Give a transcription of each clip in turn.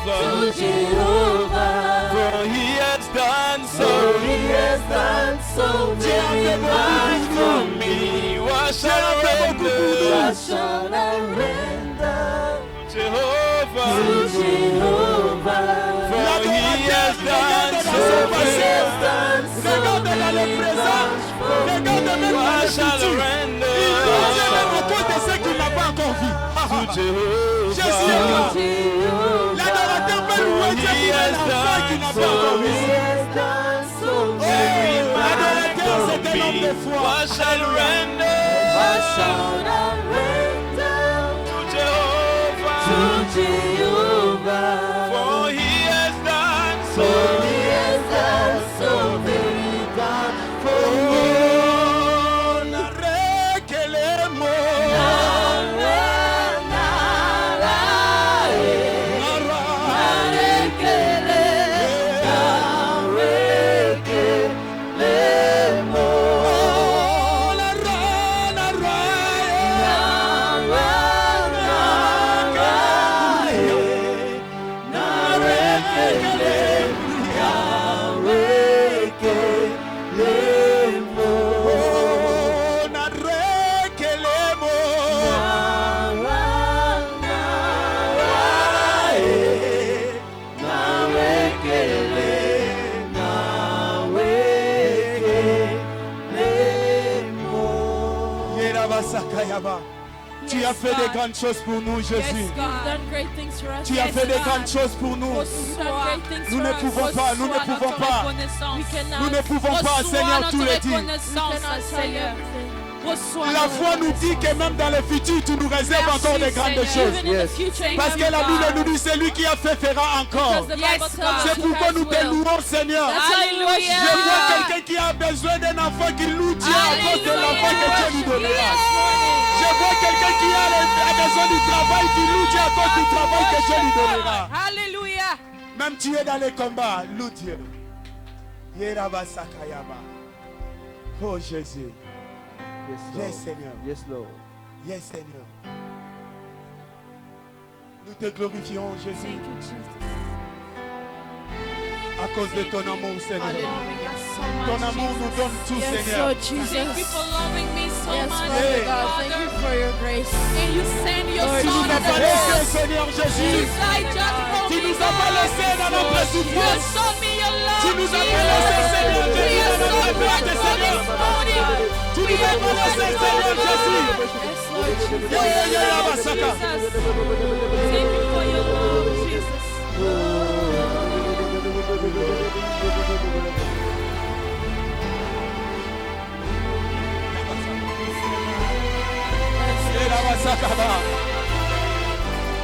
For he has done so very much for me. What shall I render? Jehovah, for he has done so very much for me. What shall I render? To Jehovah, L'adorateur peut louer Dieu pour l'enfant qui n'a pas encore vu. L'adorateur, c'est un homme de foi. What shall I render? To Jehovah, for he has done so very much for me. Tu as fait des grandes choses pour nous, Jésus. Tu as fait des grandes choses pour nous. Nous ne pouvons pas, nous ne pouvons pas. Nous ne pouvons pas, Seigneur, tout le dire. La foi nous dit que même dans le futur, tu nous réserves encore des grandes choses. Parce que la Bible nous dit, c'est lui qui a fait fera encore. C'est pourquoi nous te louons, Seigneur. Je vois quelqu'un qui a besoin d'un enfant qui loue Dieu à cause de l'enfant que Dieu lui donnera. Je vois quelqu'un qui a besoin du travail, qui loue Dieu à cause du travail que Dieu lui donnera. Alléluia. Même tu es dans les combats, loue Dieu. Oh Jésus. Yes, Seigneur. Yes, Lord. Yes, Seigneur. Nous te glorifions, Jésus. À cause de ton amour, Seigneur. Ton amour nous donne tout, Seigneur. Thank you for loving me so much, God. Thank you for your grace. And you send your Tu nous as pas laissé, Seigneur Jésus. Tu nous as pas laissé dans notre souffrance. Tu nous as pas laissé, Seigneur Jésus, dans notre perte, Seigneur. Tu nous as pas laissé, Seigneur Jésus. Thank you for your love, Jesus.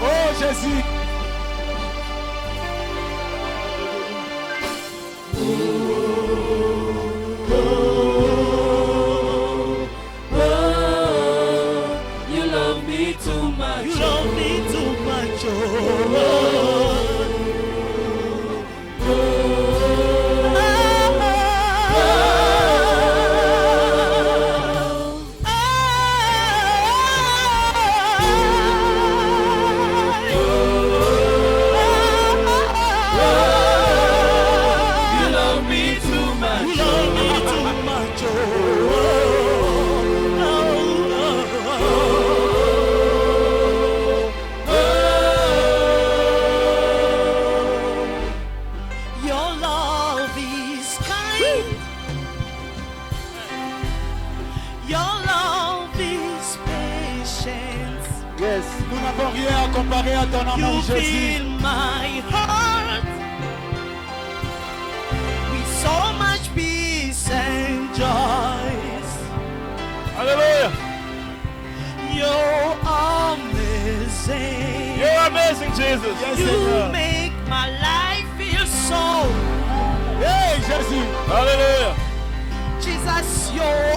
Oh Jésus. You love me too much. You love me too much. Rien à comparer à ton amour, Jésus. You fill my heart with so much peace and joy. Hallelujah. You're amazing. You're amazing, Jesus. Yes, You Seigneur. make my life feel so. Hey, Jésus. Hallelujah. Jesus, you're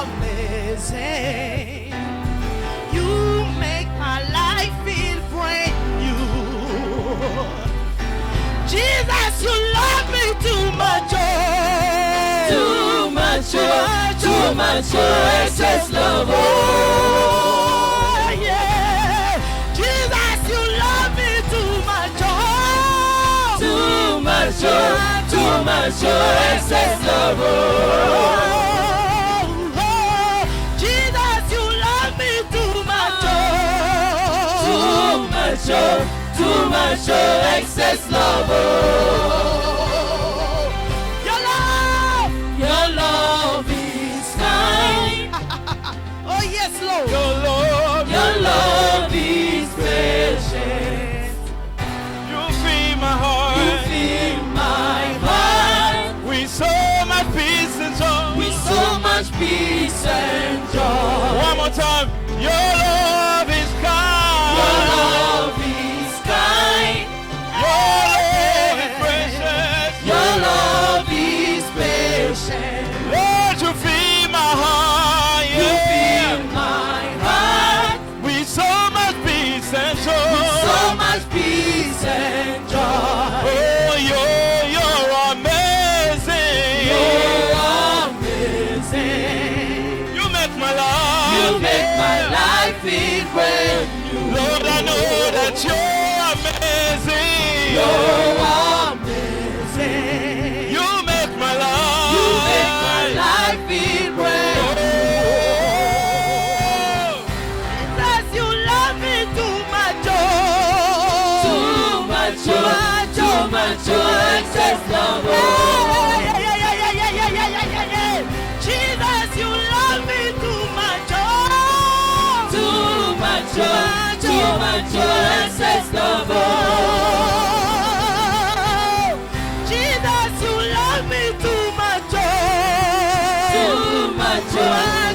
amazing. You make my life feel brand new. Jesus, you love me too much. Too much, too much, excess love. Oh, yeah. Jesus, you love me too much. too much, excess love. Jesus, you love me too much, too much, excess love. Your love is kind. Oh yes, Lord. Your love is patient. You fill my heart. You fill my heart with so much peace and joy. with so much peace and joy. One more time. Your love is kind. Your love is kind. Your love is precious. Your love is patient. Lord, you fill my heart. You fill my heart with so much peace and joy. with so much peace and joy. Oh, you're amazing. You're amazing. You make my life. You make my life feel brand new. Lord, I know that you're amazing. You're amazing. You make my life. You make my life feel brand new. Jesus, you love me too much, too much, excess love. Jesus, you love me too much, too much, excess love. Jesus, you love me too much,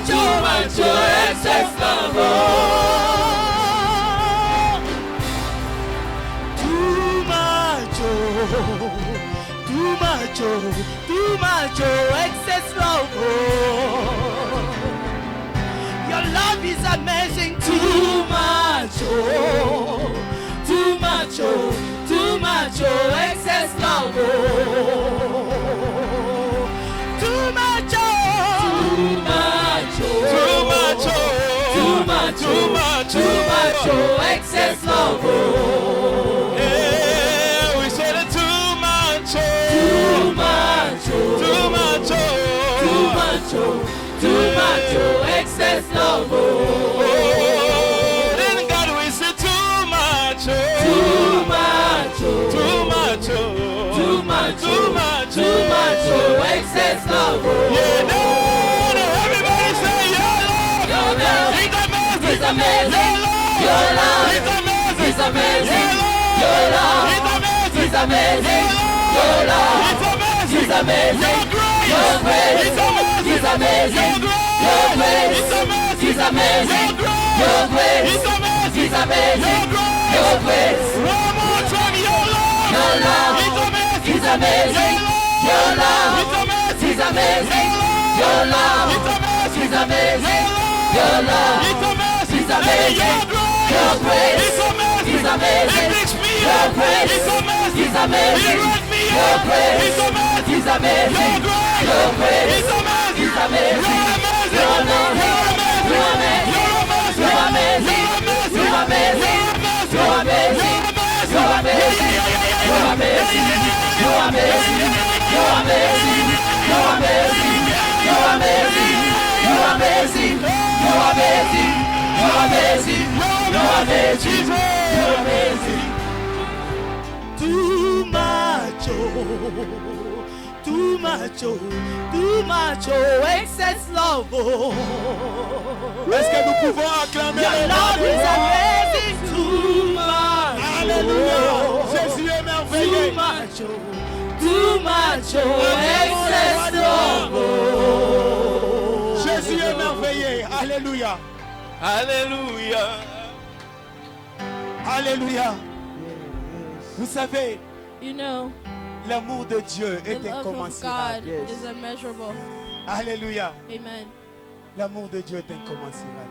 too much, excess love. Too much, excess love. Your love is amazing. Too much, excess love. Too much, excess love. Yeah, we said it too much. Too much, excess love. Then God, we said too much. Too much, excess love. Yeah, no, everybody say your love. It's amazing. Your love It's amazing. Your love It's amazing. Your love It's amazing. is amazing. Your grace. It's amazing. Is amazing. Your Your grace It's amazing. is amazing. Your Your grace It's amazing. is amazing. Your Your grace One more time, your love. Your love It's amazing. is amazing. Your love It's amazing. is amazing. Your love It's amazing. is amazing. Your love It's amazing. is amazing. Your grace It's amazing. is amazing. It picks me Your up. grace It's amazing. is amazing. It wraps me Your up. grace It's amazing. is amazing. Your grace. Your grace It's amazing. is amazing. You're amazing. You're amazing. You're amazing. You're amazing. You're amazing. You're amazing. You're amazing. You're amazing. You're You're amazing. amazing. You're amazing. You're amazing. You're amazing. You're amazing. You're amazing. You're amazing. You're amazing. You're amazing. You're amazing. You're amazing. Too much, too much, excess love. Est-ce que nous pouvons acclamer Your le nom love de is Dieu? amazing. Too much. Alléluia. Jésus est merveilleux. Too much, excess love. Jésus est merveilleux. Alléluia. Alléluia. Alléluia. Vous savez, You know, l'amour de Dieu the est love of God incommensurable. is immeasurable. Alléluia. Amen. L'amour de Dieu est incommensurable.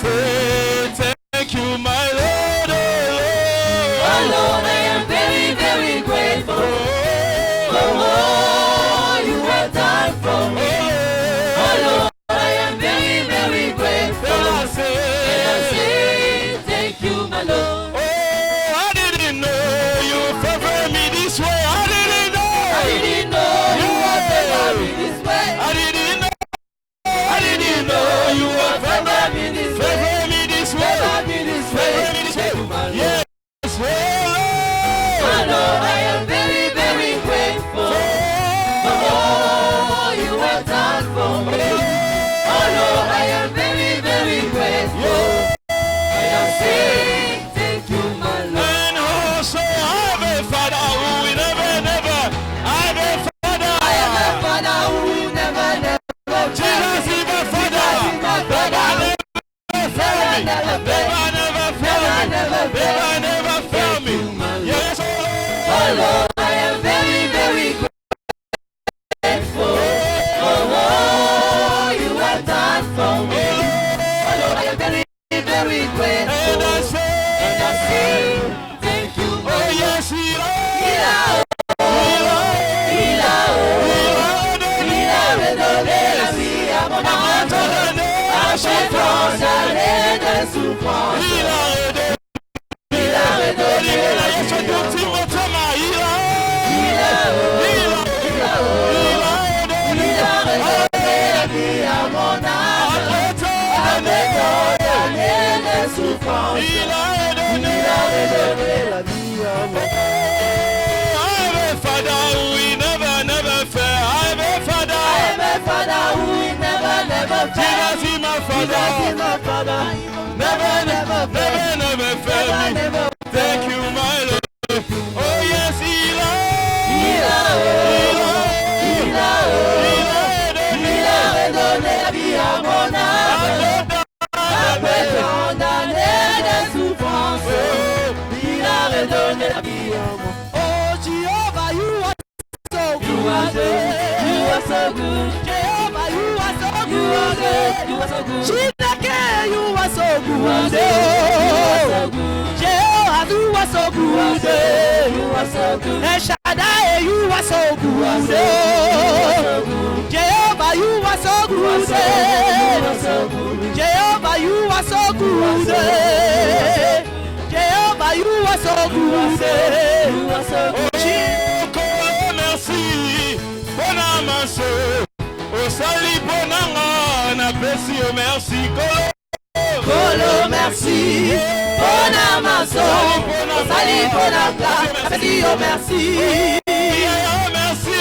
say thank you, my Lord. Oh Lord, I am very, very grateful for all you have done for me. Oh Lord, I am very, very grateful. And I say thank you, my Lord. Oh, I didn't know you favored me this way. I didn't know you would favor me this way. I didn't know you would favor me this way. Favor me this way. Yes, oh Lord, I am very, very grateful for all you have done for me. Oh Lord, I am very, very grateful. And I say thank you, my Lord. And also I have a Father who will never, never. I have a Father. I am a Father who will never, never. Jesus is my Father. Never fail me. Yes, oh Lord, I am very, very grateful for all you have done for me. Oh Lord, I am very, very grateful. And I say thank you, my oh yes, Jesus is my Father. Never, never fail me. Thank you, my Lord. Oh yes, Oh Jehovah, you are so good. You are so good. Jehovah, you are so good. You are so good. Chineke, you are so good. Jehovah, you are so good. you are so good. El Shaddai, you are so good. Jehovah, you are so good. Jehovah, you are so good. Jehovah, you are so good. merci, bon amaso. Osali bonanga na pesi o merci Kolo merci, bon amaso. Osali bonanga na pesi o merci. Merci.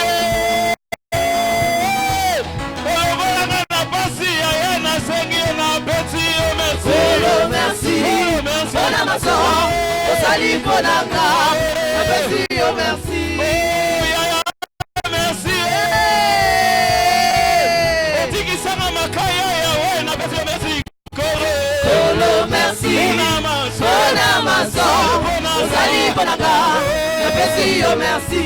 Kolo merci, bon amaso. Osali bonanga na pesi o merci. Kolo merci, bon amaso. Osali bonanga na pesi o merci.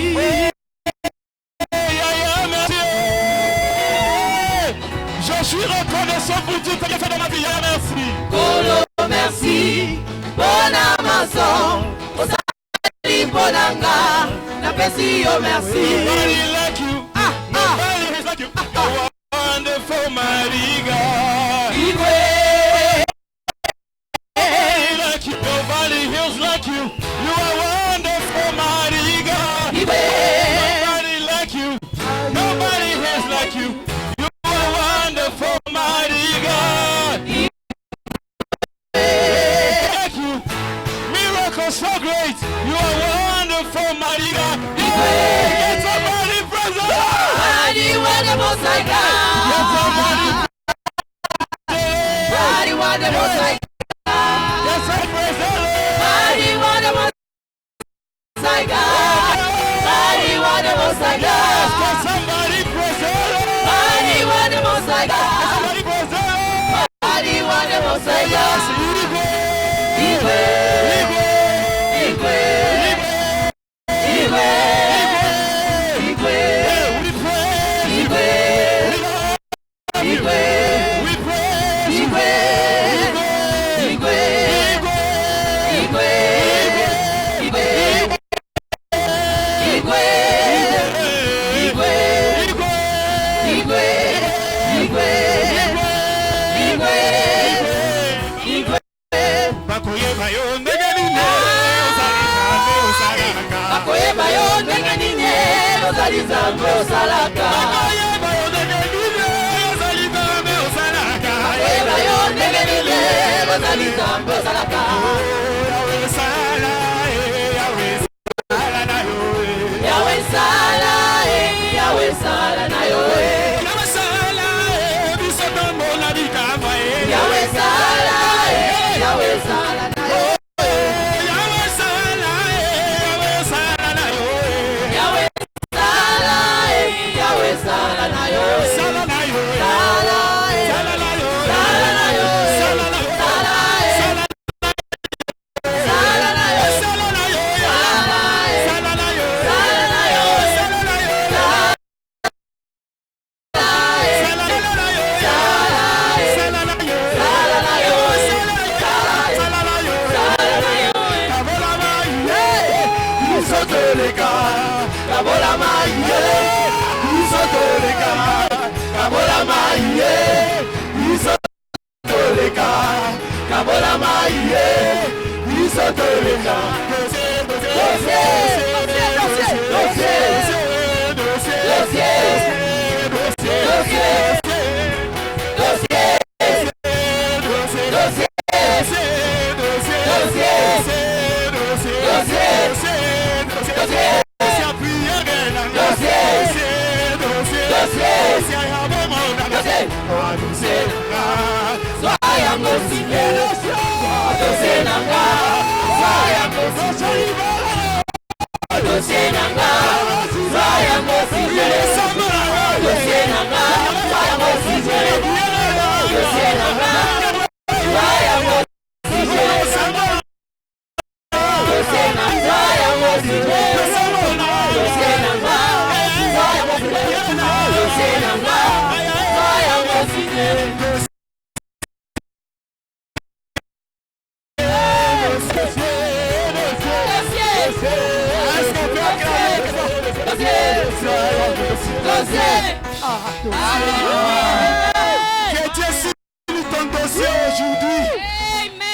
Je suis reconnaissant pour tout ce que tu as fait dans ma vie. Merci. Kolo merci, bon amaso. Osali bonanga na pesi o merci. Nobody like you. Nobody is like you. You're wonderful, mighty God. Nobody heals like you. You are wonderful, mighty God. Nobody like you. Nobody heals like you. You are wonderful, mighty God. Thank you. Miracle so great. You are wonderful, mighty God. Get somebody praise the Lord. Mighty wonderful God. Get somebody Mighty wonderful God. Yes, I praise the Lord. Mighty wonderful God. Mighty wonderful God. Get somebody praise the Lord. Mighty wonderful God. Somebody praise the Lord. Mighty wonderful God. Igwe. Igwe. Igwe. Igwe. We praise. Igwe. We love you. Igwe. We praise. Igwe. Igwe. Que Dieu signe ton dossier aujourd'hui.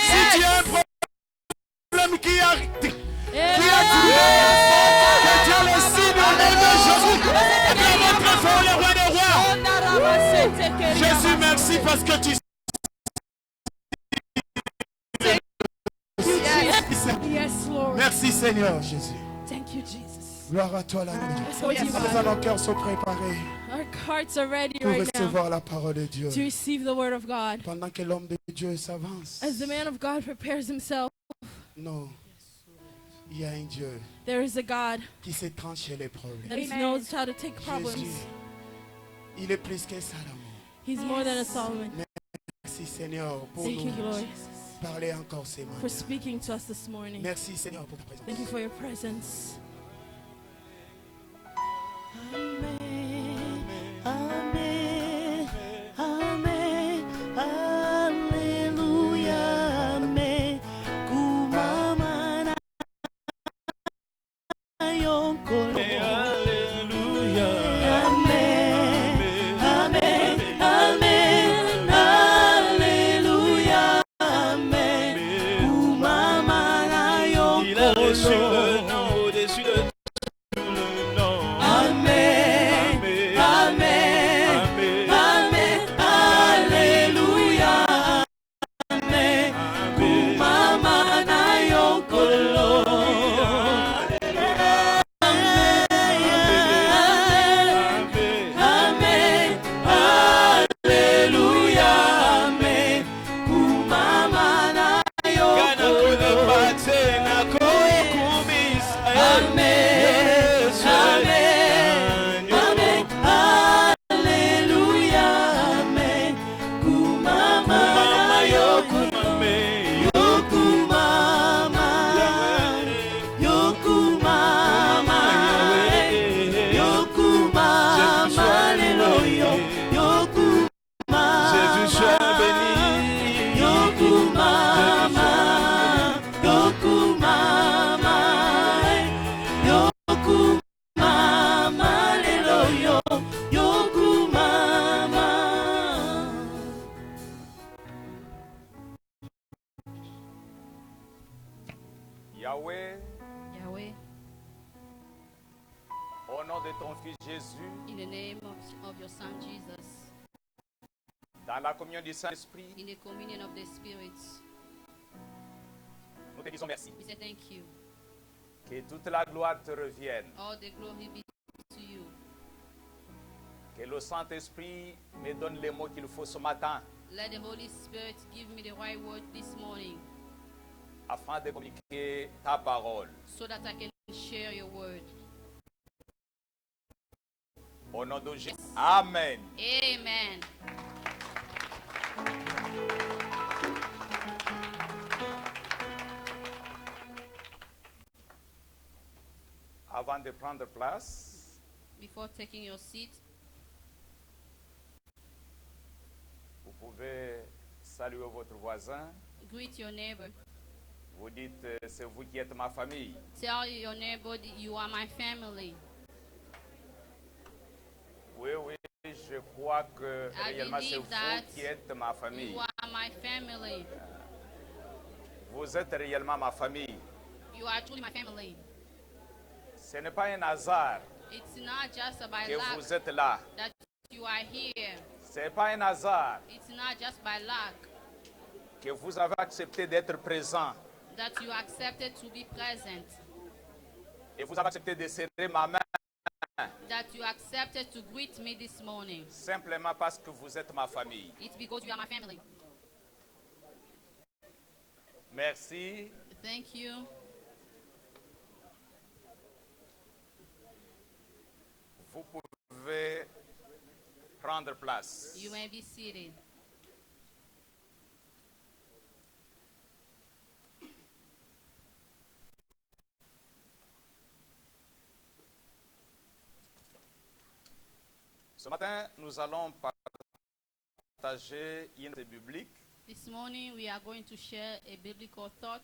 Si tu as un problème qui a duré, que Dieu le signe au nom de Jésus. Acclamons très fort le roi des rois. Jésus, merci parce que tu merci Seigneur Jésus. Thank you, Jesus. Gloire à toi, l'âme de Dieu. Nos cœurs sont préparés Our hearts are ready pour right recevoir now la parole de Dieu. to receive the word of God. Pendant que l'homme de Dieu s'avance, As the man of God prepares himself, non, il y a un Dieu there is a God qui sait trancher les problèmes. that knows how to take problems. Jésus, il est plus que Salomon. He's more than a Solomon. Merci Seigneur pour Thank you, nous Lord, parler encore ce matin. for speaking to us this morning. Merci Seigneur pour ta présence. Thank you for your presence. Amen, amen, alléluia, amen. Kumamana yonkolo. Alléluia, amen, amen, amen, alléluia, amen. Kumamana yonkolo. Il a reçu le nom au-dessus de Yahweh, Yahweh, au nom de ton Fils Jésus, in the name of your Son Jesus, dans la communion du Saint-Esprit, in the communion of the spirits, nous te disons merci. we say thank you. Que toute la gloire te revienne. All the glory be to you. Que le Saint-Esprit me donne les mots qu'il faut ce matin Let the Holy Spirit give me the right word this morning afin de communiquer ta parole. so that I can share your word. Au nom de Jésus. Amen. Amen. Avant de prendre place, Before taking your seat, vous pouvez saluer votre voisin. greet your neighbor. Vous dites, c'est vous qui êtes ma famille. Tell your neighbor that you are my family. Oui, oui, je crois que I réellement c'est believe that vous qui êtes ma famille. You are my family. Vous êtes réellement ma famille. You are truly my family. Ce n'est pas un hasard It's not just by que luck vous êtes là. that you are here. Ce n'est pas un hasard It's not just by luck que vous avez accepté d'être présent that you accepted to be present, et vous avez accepté de serrer ma main that you accepted to greet me this morning. simplement parce que vous êtes ma famille. It's because you are my family. Merci. Thank you. Vous pouvez prendre place. You may be seated. Ce matin, nous allons partager une idée biblique This morning we are going to share a biblical thought.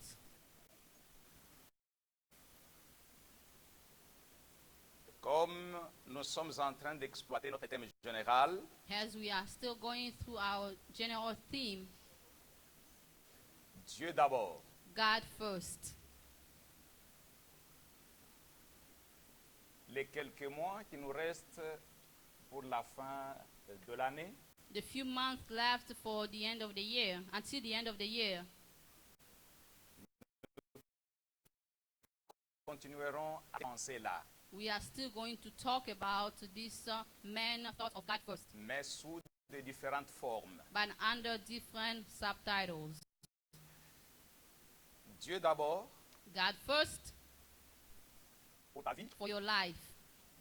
comme nous sommes en train d'exploiter notre thème général. As we are still going through our general theme, Dieu d'abord. God first. Les quelques mois qui nous restent pour la fin de l'année, The few months left for the end of the year, until the end of the year, continuerons à penser là, we are still going to talk about this main thought of God first, mais sous de différentes formes. but under different subtitles. Dieu d'abord God first pour ta vie, for your life.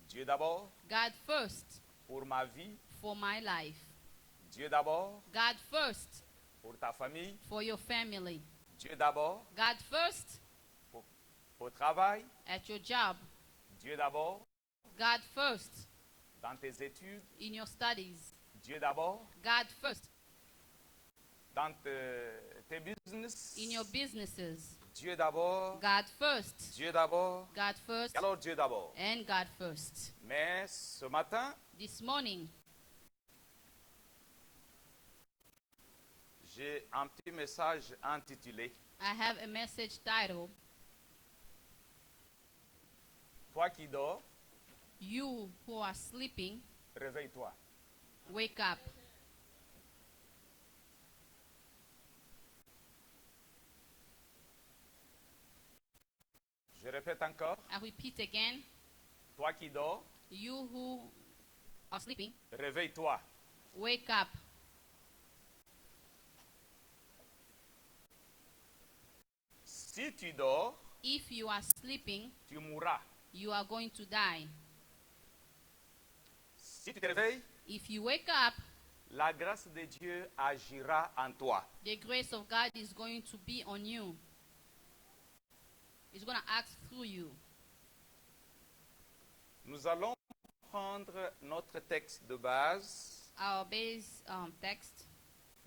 Dieu d'abord God first pour ma vie, for my life. Dieu d'abord God first pour ta famille, for your family. Dieu d'abord God first au travail, at your job. Dieu d'abord God first dans tes études, in your studies. Dieu d'abord God first dans tes business, in your businesses. Dieu d'abord, God first. Dieu d'abord, God first alors Dieu d'abord. and God first. Mais ce matin, This morning, j'ai un petit message intitulé I have a message titled, Toi qui dors, You Who Are Sleeping, réveille-toi. Wake Up. Je répète encore, I repeat again, toi qui dors, You Who Are Sleeping, réveille-toi. Wake Up. Si tu dors, If you are sleeping, tu mourras. you are going to die. Si tu te réveilles, If you wake up, la grâce de Dieu agira en toi. the grace of God is going to be on you. It's going to act through you. Nous allons prendre notre texte de base Our base text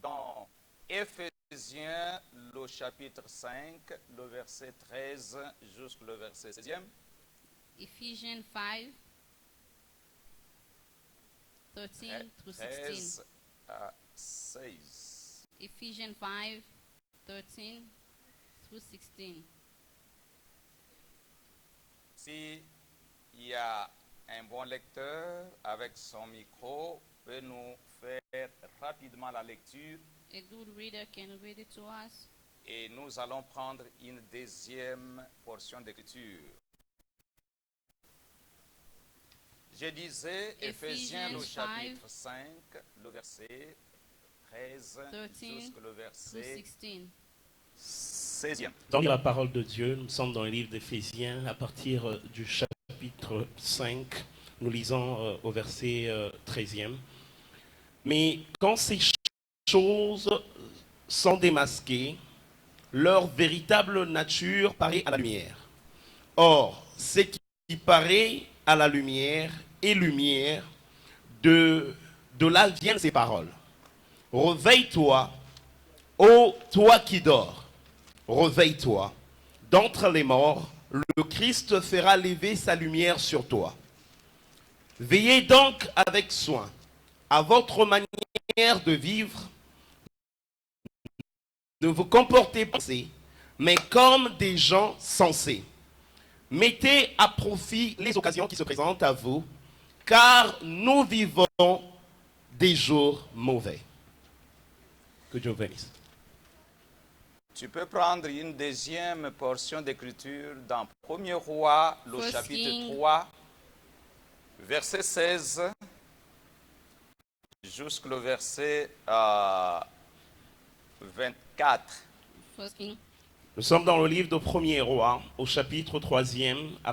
dans Éphésiens, le chapitre 5, le verset 13 jusqu'au verset 16e. Ephesians 5, 13 through 16. 13 à 16. Ephesians 5, 13 through 16. Si il y a un bon lecteur avec son micro, peut nous faire rapidement la lecture. A good reader can read it to us. Et nous allons prendre une deuxième portion d'écriture. Je disais Éphésiens le chapitre 5, le verset 13 jusqu'au verset 16e. Dans la parole de Dieu, nous sommes dans le livre d'Éphésiens, à partir du chapitre 5, nous lisons au verset 13e. Mais quand ces choses sont démasquées, leur véritable nature paraît à la lumière. Or, ce qui paraît à la lumière et lumière, de là viennent ces paroles. Réveille-toi, ô toi qui dors, réveille-toi. D'entre les morts, le Christ fera lever sa lumière sur toi. Veillez donc avec soin à votre manière de vivre. Ne vous comportez pas, mais comme des gens sensés. Mettez à profit les occasions qui se présentent à vous, car nous vivons des jours mauvais. Que Dieu bénisse. Tu peux prendre une deuxième portion d'écriture dans 1er Roi, le chapitre 3, verset 16, jusqu'au verset 24. Nous sommes dans le livre de 1er Roi, au chapitre 3e, à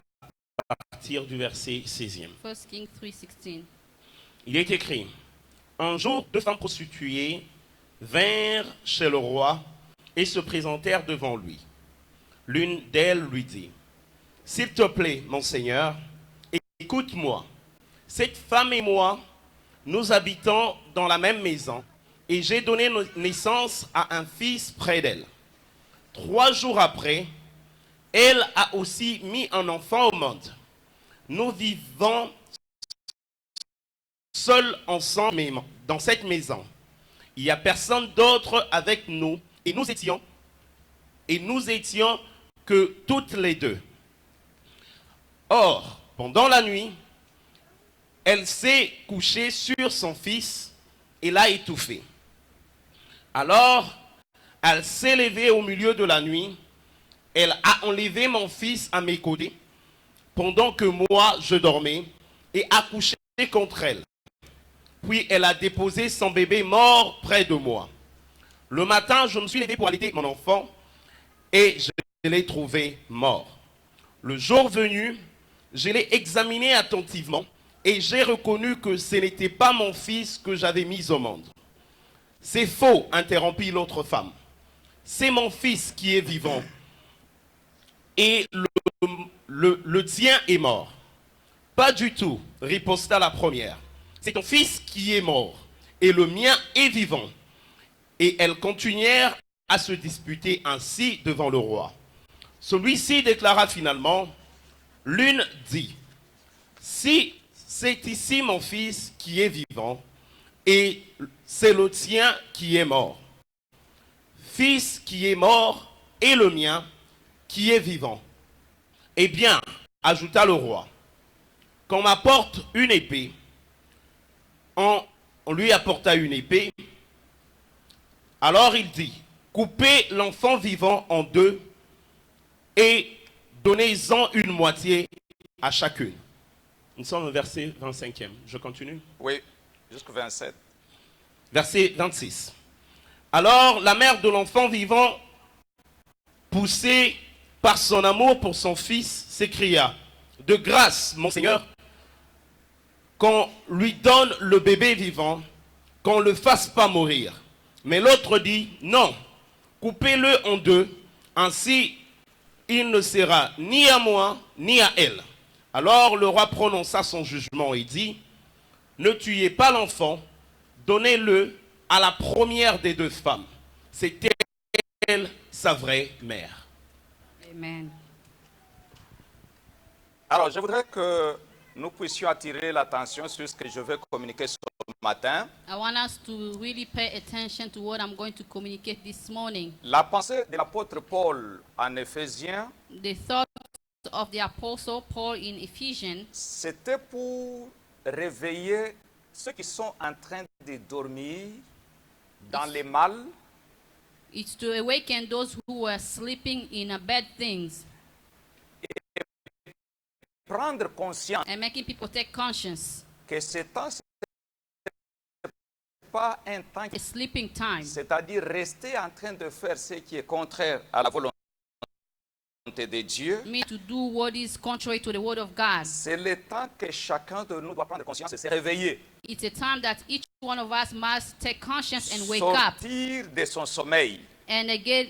partir du verset 16e. 1 Kings 3:16. Il est écrit, un jour, 2 femmes prostituées vinrent chez le roi et se présentèrent devant lui. L'une d'elles lui dit, « S'il te plaît, mon Seigneur, écoute-moi. Cette femme et moi, nous habitons dans la même maison et j'ai donné naissance à un fils près d'elle. 3 jours après, elle a aussi mis un enfant au monde. Nous vivons seuls ensemble dans cette maison. Il n'y a personne d'autre avec nous et nous étions que toutes les deux. Or, pendant la nuit, elle s'est couchée sur son fils et l'a étouffé. Alors, elle s'est levée au milieu de la nuit. Elle a enlevé mon fils à mes côtés pendant que moi je dormais et a couché contre elle. Puis elle a déposé son bébé mort près de moi. Le matin, je me suis levé pour allaiter mon enfant et je l'ai trouvé mort. Le jour venu, je l'ai examiné attentivement et j'ai reconnu que ce n'était pas mon fils que j'avais mis au monde. C'est faux, interrompit l'autre femme. C'est mon fils qui est vivant et le tien est mort. Pas du tout, riposta la première. C'est ton fils qui est mort et le mien est vivant. Et elles continuèrent à se disputer ainsi devant le roi. Celui-ci déclara finalement, l'une dit, si c'est ici mon fils qui est vivant et c'est le tien qui est mort. Fils qui est mort et le mien qui est vivant. Eh bien, ajouta le roi, qu'on m'apporte une épée. On lui apporta une épée. Alors il dit, coupez l'enfant vivant en deux et donnez-en une moitié à chacune. Nous sommes au verset 25e. Je continue? Oui, jusqu'au 27. Verset 26. Alors la mère de l'enfant vivant, poussée par son amour pour son fils, s'écria, de grâce, mon Seigneur, qu'on lui donne le bébé vivant, qu'on ne le fasse pas mourir. Mais l'autre dit, non, coupez-le en deux, ainsi il ne sera ni à moi, ni à elle. Alors le roi prononça son jugement et dit, ne tuez pas l'enfant, donnez-le à la première des deux femmes. C'était elle, sa vraie mère. Amen. Alors, je voudrais que nous puissions attirer l'attention sur ce que je vais communiquer ce matin. I want us to really pay attention to what I'm going to communicate this morning. La pensée de l'apôtre Paul en Éphésiens The thought of the Apostle Paul in Ephesians, c'était pour réveiller ceux qui sont en train de dormir dans les mal. it's to awaken those who were sleeping in bad things Prendre conscience and making people take conscience. que ce temps, ce n'est pas un temps, A sleeping time. c'est-à-dire rester en train de faire ce qui est contraire à la volonté de Dieu. Me to do what is contrary to the word of God. C'est le temps que chacun de nous doit prendre conscience et se réveiller. It's a time that each one of us must take conscience and wake up Sortir de son sommeil. and get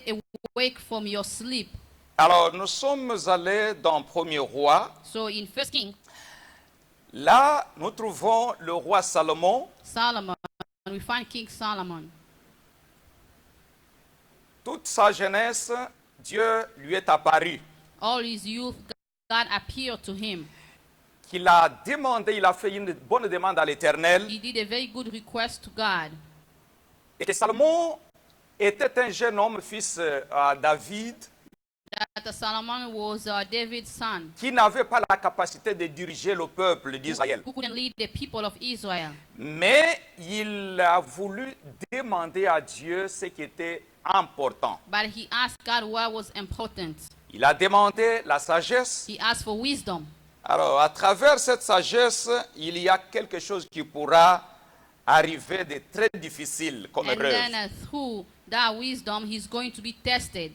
awake from your sleep. Alors, nous sommes allés dans 1er Roi. So in 1 King, Là, nous trouvons le roi Salomon. Solomon, we find King Solomon. Toute sa jeunesse, Dieu lui est apparu. All his youth, God appeared to him. Qu'il a demandé, il a fait une bonne demande à l'Éternel. He did a very good request to God. Et que Salomon était un jeune homme, fils à David, That Solomon was David's son, qui n'avait pas la capacité de diriger le peuple d'Israël. who couldn't lead the people of Israel. Mais il a voulu demander à Dieu ce qui était important. But he asked God what was important. Il a demandé la sagesse. He asked for wisdom. Alors, à travers cette sagesse, il y a quelque chose qui pourra arriver de très difficile comme And épreuve. then through that wisdom, he's going to be tested.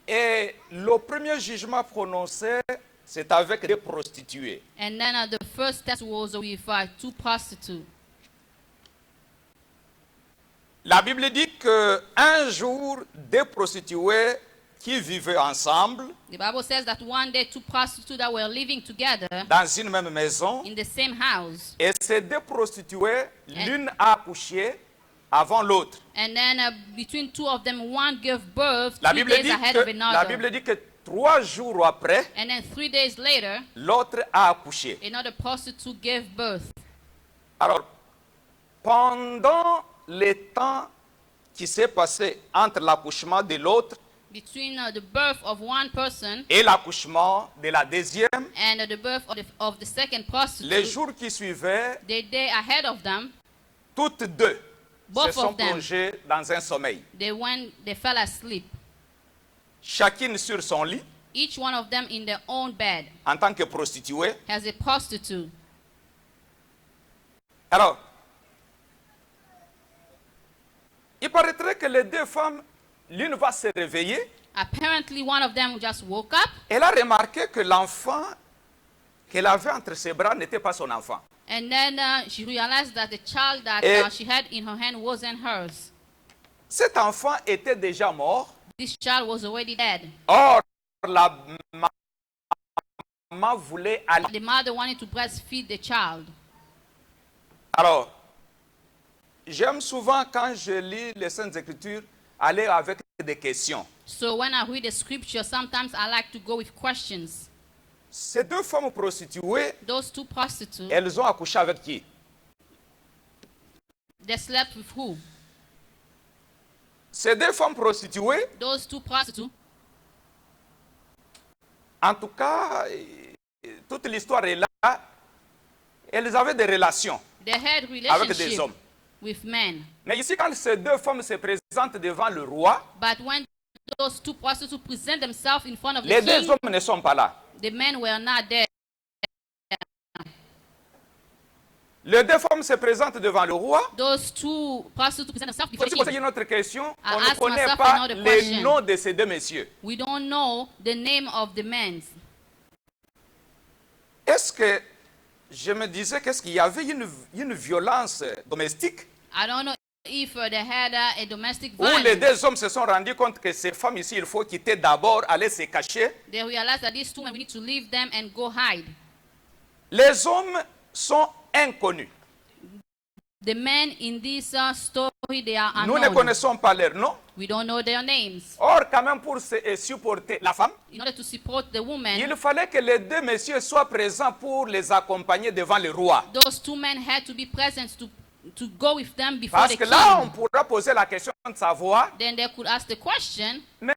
Et le premier jugement prononcé, c'est avec des prostituées. And then the first test was with two prostitutes. La Bible dit qu'un jour, deux prostituées qui vivaient ensemble The Bible says that one day two prostitutes that were living together dans une même maison, in the same house, et ces deux prostituées, l'une a accouché avant l'autre. and then between two of them, one gave birth La 3 Bible days dit ahead que, of la another. Bible dit que 3 jours après, And then 3 days later, l'autre a accouché. another prostitute gave birth. Alors, pendant le temps qui s'est passé entre l'accouchement de l'autre Between the birth of one person et l'accouchement de la deuxième, and the birth of the second les prostitute, jours qui suivaient, the day ahead of them, toutes deux Both se sont of them. plongées dans un sommeil. they fell asleep. Chacune sur son lit, Each one of them in their own bed en tant que prostituée. as a prostitute. Alors, il paraîtrait que les deux femmes, l'une va se réveiller. Apparently, one of them just woke up Elle a remarqué que l'enfant qu'elle avait entre ses bras n'était pas son enfant. and then she realized that the child that Et- she had in her hand wasn't hers. Cet enfant était déjà mort. This child was already dead. Or, la maman voulait aller. The mother wanted to breastfeed the child. Alors, j'aime souvent quand je lis les Saintes Écritures aller avec des questions. So when I read the scripture, sometimes I like to go with questions. Ces deux femmes prostituées, Those two prostitutes, elles ont accouché avec qui? they slept with who? Ces deux femmes prostituées, Those two prostitutes, en tout cas, toute l'histoire est là. Elles avaient des relations they had avec des relationship hommes. with men. Mais ici, quand ces deux femmes se présentent devant le roi, But when those two prostitutes present themselves in front of les the deux king, hommes ne sont pas là. the men were not there. Les deux femmes se présentent devant le roi. Those two prostitutes present themselves Il before faut the poser king. une autre question. I On ne ask connaît myself pas another les question. noms de ces deux messieurs. We don't know the name of the men. Est-ce que je me disais qu'est-ce qu'il y avait une violence domestique I don't know if they had a domestic où les violence. deux hommes se sont rendus compte que ces femmes ici, il faut quitter d'abord, aller se cacher. They realized that these two men, we need to leave them and go hide. Les hommes sont inconnus. The men in this story, they are Nous ne unknown. connaissons pas leur nom. We don't know their names. Or, quand même, pour supporter la femme, In order to support the woman, il fallait que les deux messieurs soient présents pour les accompagner devant le roi. those two men had to be present to go with them before Parce the que là, on king. pourra poser la question de savoir, Then they could ask the question, mais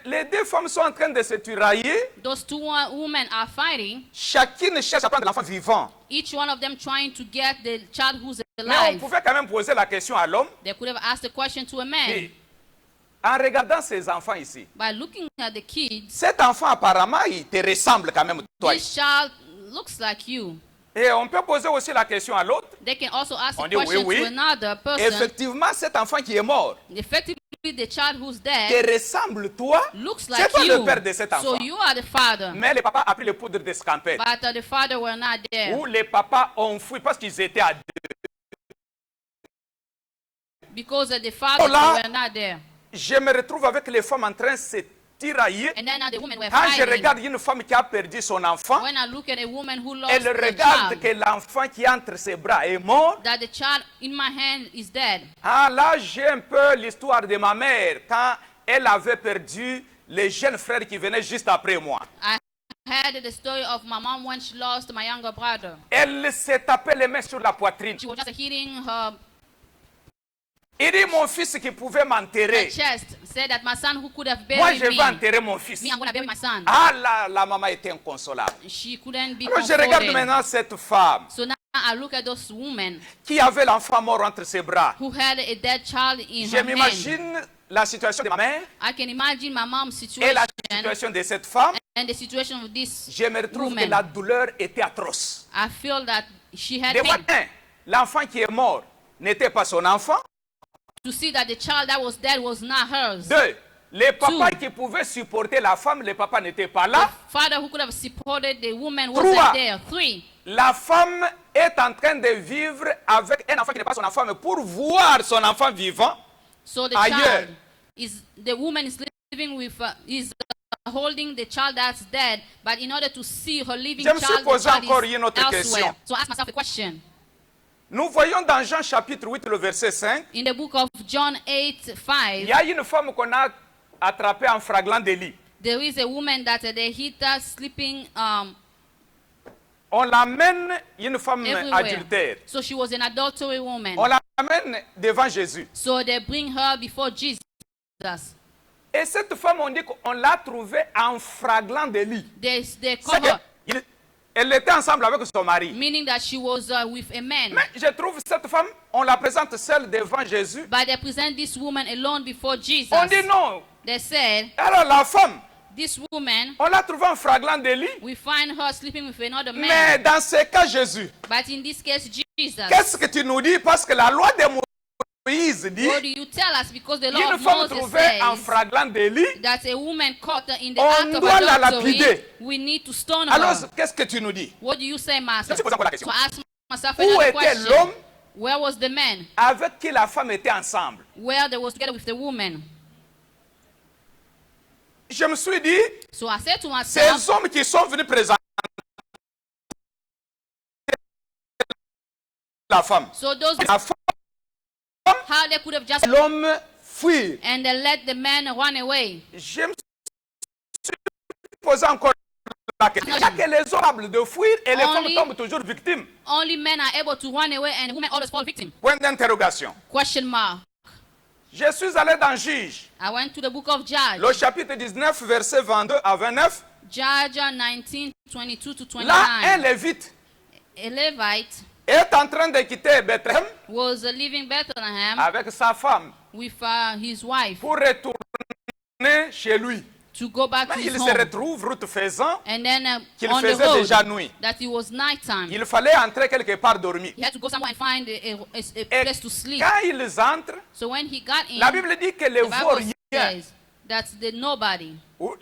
les deux femmes sont en train de se tirailler. Those two women are fighting. Chacune cherche à prendre l'enfant vivant. Each one of them trying to get the child who's Mais on alive. pouvait quand même poser la question à l'homme. They could have asked the question to a man. Et en regardant ces enfants ici, By looking at the kids, cet enfant apparemment, il te ressemble quand même, toi. this child looks like you. Et on peut poser aussi la question à l'autre. They can also ask On a dit question oui, to oui. another person. Effectivement, cet enfant qui est mort Effectively, the child who's dead te ressemble, toi. looks C'est like toi you. le père de cet enfant. So you are the father. Mais les papas a pris les poudres d'escampette. But the father were not there. Ou les papas ont fui parce qu'ils étaient à deux. Because the father là, were not there. Je me retrouve avec les femmes en train de se tirailler. And then the women were Quand je fighting. regarde une femme qui a perdu son enfant, When I look at a woman who lost elle the regarde child, que l'enfant qui est entre ses bras est mort. that the child in my hand is dead. Ah, là, j'ai un peu l'histoire de ma mère quand elle avait perdu les jeunes frères qui venaient juste après moi. I heard the story of my mom when she lost my younger brother. Elle s'est tapé les mains sur la poitrine. She was just hitting her Il dit mon fils qui pouvait m'enterrer. chest, said that my son who could have Moi, buried je vais me, enterrer mon fils. I'm going to bury my son. Ah, la maman était inconsolable. She couldn't be Alors, je regarde comforted. maintenant cette femme So now I look at those women qui avait l'enfant mort entre ses bras. who had a dead child in Je her hand. m'imagine la situation de ma mère I can imagine my mom's et situation la situation de cette femme. and the situation of this Je me retrouve que woman. la douleur était atroce. I feel that she had De pain. un, l'enfant qui est mort n'était pas son enfant. To see that the child that was dead was not hers. Deux, les papas Two. qui pouvaient supporter la femme, les papas n'étaient pas là. Father who could have supported the woman Trois. wasn't there. Three, La femme est en train de vivre avec un enfant qui n'est pas son enfant, mais pour voir son enfant vivant. so the Ailleurs. child is, the woman is living with, holding the child that's dead, but in order to see her living Je me suis child, the posé child encore is une autre elsewhere. question. So I ask myself a question. Nous voyons dans Jean chapitre 8, le verset 5, In the book of John 8, il 5, y a une femme qu'on a attrapée en fraglant délit. there is a woman that they hit her sleeping On l'amène, une femme everywhere. adultère. So she was an adultery woman. On l'amène devant Jésus. So they bring her before Jesus. Et cette femme, on dit qu'on l'a trouvée en fraglant délit. They C'est cover, que elle était ensemble avec son mari. meaning that she was with a man. Mais je trouve cette femme, on la présente seule devant Jésus. But they present this woman alone before Jesus. On dit non. They said, Alors la femme, this woman, on l'a trouvée en fraglant délit. we find her sleeping with another man. Mais dans ce cas, Jésus, But in this case, Jesus, qu'est-ce que tu nous dis? Parce que la loi de Moïse dit what do you tell us? Because the law une of femme Moses trouvée en says fraglant délit. that a woman caught in the On act of doit la adultery, lapider. we need to stone Alors, her. qu'est-ce que tu nous dis? What do you say, Master? Je me pose encore la question. So I ask myself Où another était question. l'homme Where was the man? avec qui la femme était ensemble? Where they was together with the woman? Je me suis dit, So I said to myself, ces hommes qui sont venus présenter la femme, so those la femme, how they could have just l'homme fuir. and they let the man run away. Je me suis posé encore la question. Il y a que les hommes capables de fuir et les femmes Only- tombent toujours victimes. Only men are able to run away and women always fall victim. Point d'interrogation. Question mark. Je suis allé dans Juge, I went to the book of Judge. le chapitre 19, verset 22 à 29. Judge 19, 22 to Là, un 29. Lévite A Levite est en train de quitter Bethléem was living Bethlehem avec sa femme with his wife pour retourner chez lui. to go back to Mais his il se home. retrouve, route faisant, And then qu'il on the faisait road, déjà nuit. that it was nighttime. Il fallait entrer quelque part dormir. He had to go somewhere and find a Et place to sleep. quand ils entrent, So when he got in, la Bible dit que les the Bible vauriens, says that the nobody, ou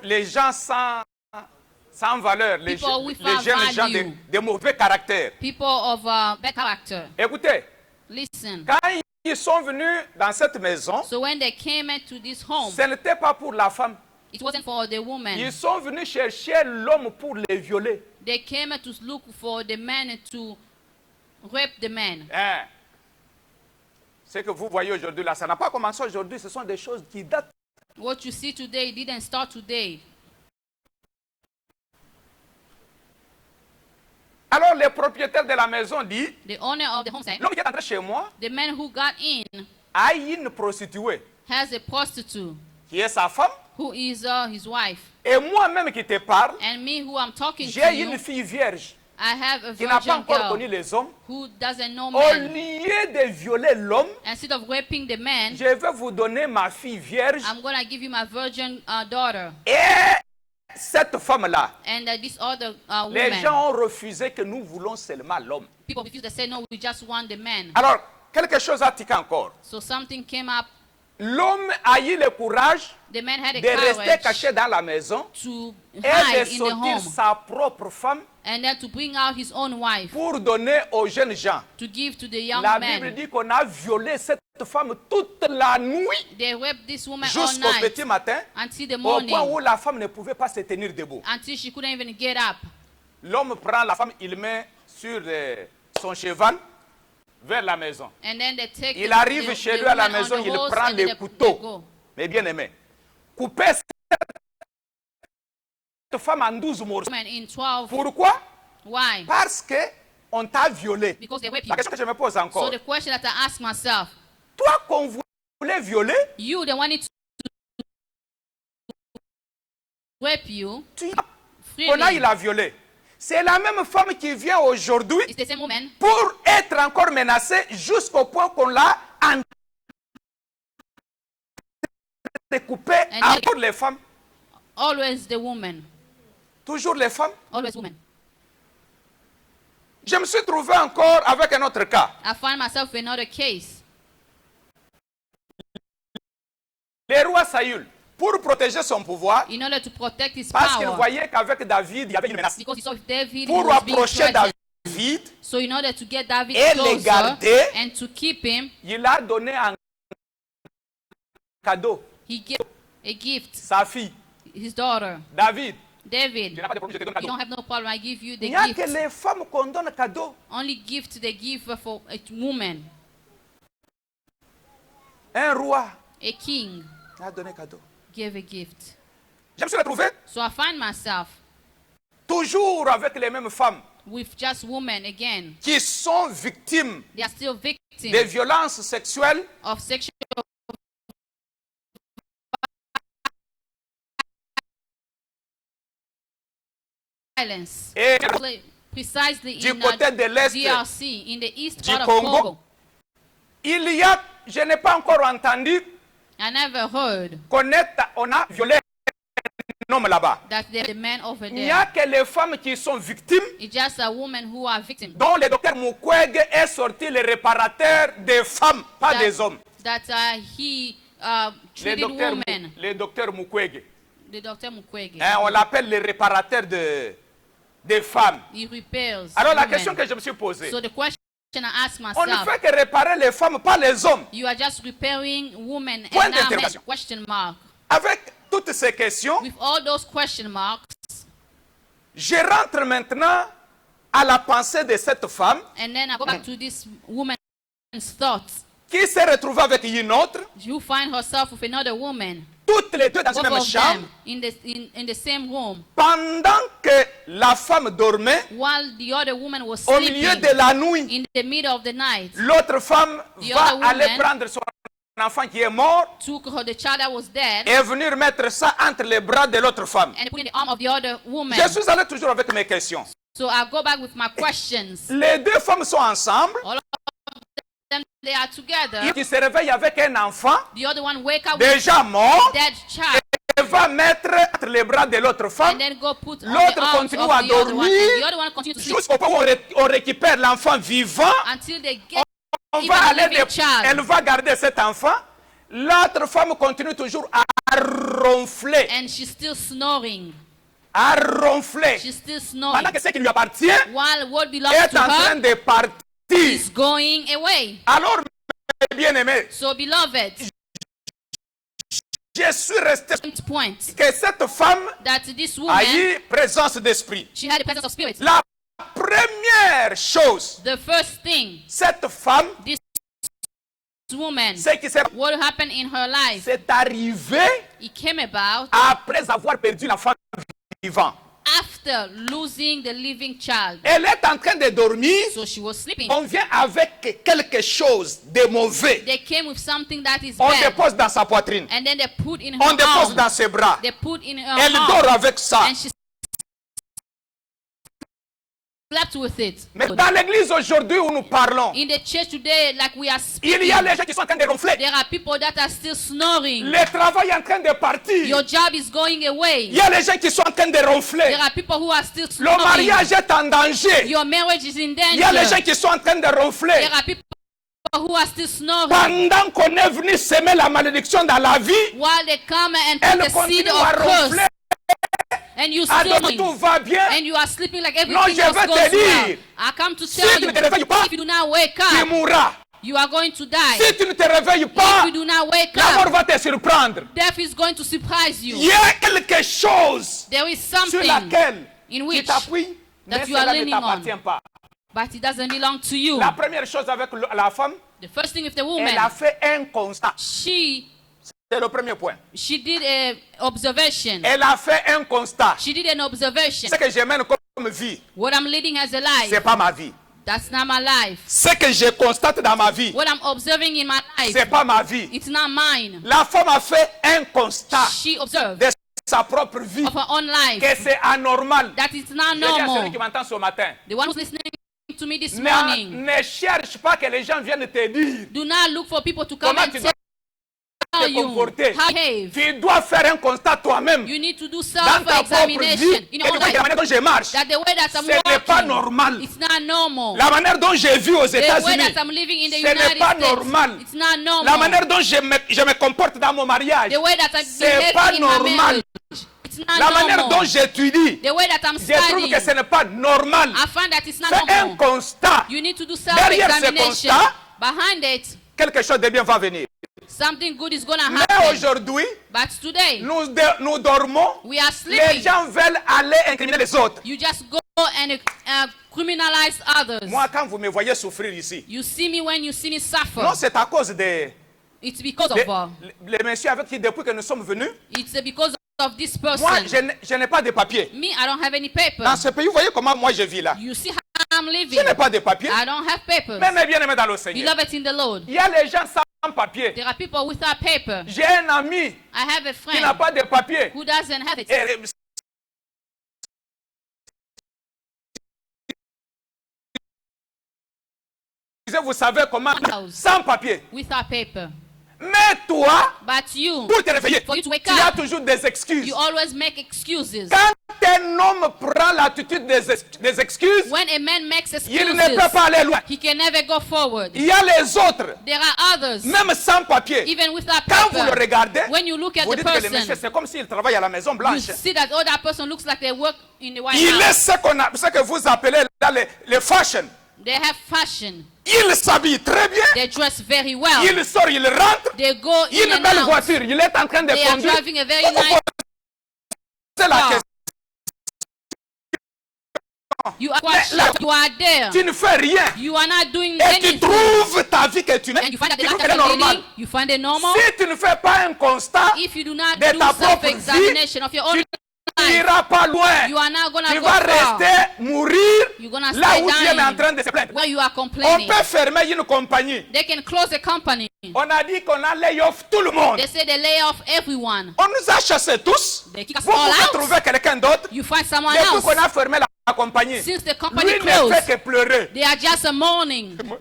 les gens sans valeur, les People without jeunes gens value. de mauvais caractère. people of bad character, Écoutez, listen. quand ils sont venus dans cette maison, So when they came into this home, ce n'était pas pour la femme. it wasn't for the woman. Ils sont venus chercher l'homme pour les violer. They came to look for the man to rape the man. Hein? Ce que vous voyez aujourd'hui là, ça n'a pas commencé aujourd'hui, ce sont des choses qui datent. What you see today didn't start today. Alors les propriétaires de la maison disent, The owner of the home said, l'homme qui est entré chez moi, the man who got in, a une prostituée has a prostitute qui est sa femme, who is his wife. et moi-même qui te parle, And me who I'm talking to j'ai you, une fille vierge I have a qui n'a pas virgin encore girl connu les hommes. who doesn't know Au men. lieu de violer l'homme, Instead of raping the man, je vais vous donner ma fille vierge. I'm going to give you my virgin daughter. Et cette femme-là, And this other les woman, gens ont refusé que nous voulons seulement l'homme. people refuse to say, no, we just want the man. Alors, quelque chose a tiqué encore. So something came up. L'homme a eu le courage The man had a de rester courage caché dans la maison to et de hide in the sortir home sa propre femme and then to bring out his own wife pour donner aux jeunes gens. to give to the young La Bible man. dit qu'on a violé cette femme toute la nuit They raped this woman all jusqu'au night petit matin, until the au point où morning, la femme ne pouvait pas se tenir debout. until she couldn't even get up. L'homme prend la femme, il met sur son cheval vers la maison. And then they take Il the- arrive the- chez the lui à la woman on maison, the il horse prend and then les they couteaux. go. Mes bien-aimés, couper cette femme en 12 morceaux. Woman in 12. Pourquoi? Why? Parce que on t'a violé. Because they rape you. La question que je me pose encore. So the question that I ask myself, Toi qu'on voulait violer, you the one to rape you, on a eu freely, la violer. C'est la même femme qui vient aujourd'hui it's the same woman pour être encore menacée jusqu'au point qu'on l'a découpée. And Encore les femmes. always the woman, Toujours les femmes. always woman. Je me suis trouvé encore avec un autre cas. I find myself in another case. Le roi Saül, pour protéger son pouvoir, In order to protect his parce qu'il power, voyait qu'avec David, il y avait une menace. because he saw David, he Pour was being approcher threatened. David, So in order to get David et le closer garder, and to keep him, il a donné un cadeau, he gave a gift, sa fille, his daughter, David. David. Je n'ai pas de problème, je te donne You cadeau. don't have no problem, I give you the Il n'y a que gift. les femmes qu'on donne cadeau. Only gift they give for a woman. Un roi A king a donné cadeau. gave a gift. Je me suis retrouvé So I find myself toujours avec les mêmes femmes with just women again. qui sont victimes They are still des victims violences sexuelles of sexual violence. et Precisely du in côté de l'Est DRC, in the east du part of Congo. Congo. il y a, je n'ai pas encore entendu I never heard qu'on on a violé un homme là-bas. that there's a man over Il n'y a there. que les femmes qui sont victimes, It's just a woman who are victims. dont le docteur Mukwege est sorti le réparateur des femmes, pas des hommes. That he treated women. Le docteur Mukwege. The Dr. Mukwege. Hein, on l'appelle le réparateur des femmes. He repairs Alors la women. question que je me suis posée, So the question I ask on ne myself, fait que réparer les femmes, pas les hommes. you are just repairing women Point and not men? d'interrogation. Question mark. Avec toutes ces questions, With all those question marks, je rentre maintenant à la pensée de cette femme and then I go back to this woman's thoughts. qui s'est retrouvée avec une autre, You find herself with another woman, toutes les deux dans both une même of chambre, them in the same room, pendant que la femme dormait, while the other woman was au milieu sleeping de la nuit, in the middle of the night. l'autre femme The va other aller woman prendre son enfant qui est mort Took her, the child that was dead, et venir mettre ça entre les bras de l'autre femme. and put in the arm of the other woman. Je suis allé toujours avec mes questions. So I go back with my questions. Les deux femmes sont ensemble. All of them, they are together. Qui se réveille avec un enfant The other one wake up with déjà mort a dead child, et va mettre entre les bras de l'autre femme and then go put on L'autre the arms continue of à the other one, dormir and the other one continue to sleep jusqu'au point où on récupère l'enfant vivant. until they get On even va a aller living child. elle va garder cet enfant. L'autre femme continue toujours à ronfler. And she's still snoring. À ronfler. She's still Pendant snoring. que ce qui lui appartient While what belongs est to en train her de partir. is going away. Alors, mes bien-aimés, So, beloved, je suis resté point que cette femme that this a woman, eu présence d'esprit. she had a presence of spirit. La première chose, The first thing, cette femme, this woman, ce qui s'est what happened in her life, arrivé it came about après avoir perdu l'enfant vivant. after after losing the living child. Elle est en train de dormir. So she was sleeping. On vient avec quelque chose de mauvais. They came with something that is On bad. dépose dans sa poitrine. And then they put in her On dépose arm. dans ses bras. They put in her Elle arm. dort avec ça. And she slept with it. Mais dans l'église aujourd'hui où nous parlons, In the church today, like we are il y speaking, a les gens qui sont en train de ronfler. there are people that are still snoring. Le travail est en train de partir. Your job is going away. Il y a les gens qui sont en train de ronfler. There are people who are still Le snoring. mariage est en danger. Your marriage is in Il y a les gens danger. qui sont en train de ronfler. There are people who are still snoring. Pendant qu'on est venu semer la malédiction dans la vie, While they come and elle put the seed continue of à curse. ronfler. And you Alors snoring. tout va bien. And you are sleeping like Non, everything je else veux goes te well. dire, I come to si tell tu you, ne te réveilles pas, if you do not wake tu up, mourras. you are going to die. Si tu ne te réveilles If pas, you do not wake la mort up, va te surprendre. death is going to surprise Il you. y a quelque chose There is sur something laquelle in tu which, t'appuies, mais that you are cela ne leaning on. t'appartient pas. but it doesn't belong to you. La première chose avec la femme, The first thing with the elle woman, a fait un constat. C'est le premier point. she did a observation. Elle a fait un constat. She did an observation. Ce que je mène comme vie, What I'm leading as a life, c'est pas ma vie. that's not my life. Ce que je constate dans ma vie, What I'm observing in my life, c'est pas ma vie. it's not mine. La femme a fait un constat She observed de sa propre vie, of her own life que c'est anormal. that it's not Je dis à celui normal. qui m'entend ce matin, The one who's listening to me this morning, ne cherche pas que les gens viennent te dire do not look for people to come comment and tu dois tell te you comporter. how to behave. Tu dois faire un constat toi-même You need to do dans ta propre self-examination vie in et your tu own vois que la life. manière dont je marche, That the way that I'm ce n'est pas walking, normal. it's not normal. La manière dont j'ai vu aux The way États-Unis, that I'm living in the ce n'est United pas States, normal. it's not La normal. manière dont je me comporte dans mon mariage, The way that I c'est pas behave in my normal. marriage, it's not La manière normal. dont j'étudie, The way that I'm je trouve studying, que ce n'est pas normal. I find that it's not Fais un normal. constat. You need to do Derrière ce self-examination. constat, Behind it, quelque chose de bien va venir. something good is going to Mais happen. aujourd'hui, But today, nous dormons. we are Les sleeping. gens veulent aller incriminer les autres. You just go and criminalize others. Moi, quand vous me voyez souffrir ici, You see me when you see me suffer. non, c'est à cause It's because of les messieurs avec qui, depuis que nous sommes venus, it's because of this person. moi, je n'ai pas de papier. Me, I don't have any paper. Dans ce pays, vous voyez comment moi je vis là. You see how I'm living. Je n'ai pas de papier. I don't have papers. Mais mes bien-aimés dans le Seigneur, Beloved in the Lord, il y a les gens sans papier. there are people without paper. J'ai un ami I have a qui n'a friend pas de papier. who doesn't have it. Et vous savez comment, sans papier. Without paper. Mais toi, But you, pour te réveiller, for you to wake tu as up, toujours des excuses. you always make excuses. Quand un homme prend l'attitude des excuses, When a man makes il ne peut pas excuses, aller loin. he can never go forward. Il y a les autres, There are others, même sans papier. even without Quand vous le paper. regardez, When you look at vous the dites que le monsieur, person, c'est comme s'il travaille à la Maison you Blanche. see that oh, that person looks like they work in the White Il est House. ce que vous appelez là les fashion. They have fashion. Il s'habille très bien. They dress very well. Il sort, il rentre. They go Il a in une and belle out. voiture. Il est en train de They are conduire. driving a very Vous nice posez la car. question. You are quite là, sure you are there. Tu ne fais rien. You are not doing Et tu anything. trouves ta vie que tu mènes. And you find that Tu the trouves life qu'elle est that you're normale. living, you find it normal. Si tu ne fais pas un constat, If you do not de do ta propre self-examination of your own tu life, n'iras pas loin. you are not going Tu to go vas far. rester mourir You're going to là stay où tu es en dying train de se plaindre. where you are On complaining. peut fermer une compagnie. They can close a company. On a dit qu'on a lay off tout le monde. They say they lay off everyone. On nous a chassés tous. They kick us Vous all pouvez out. trouver quelqu'un d'autre. You find someone Depuis else. qu'on a fermé la compagnie, Since the lui company ne closed, fait que pleurer. they are just mourning. Moi,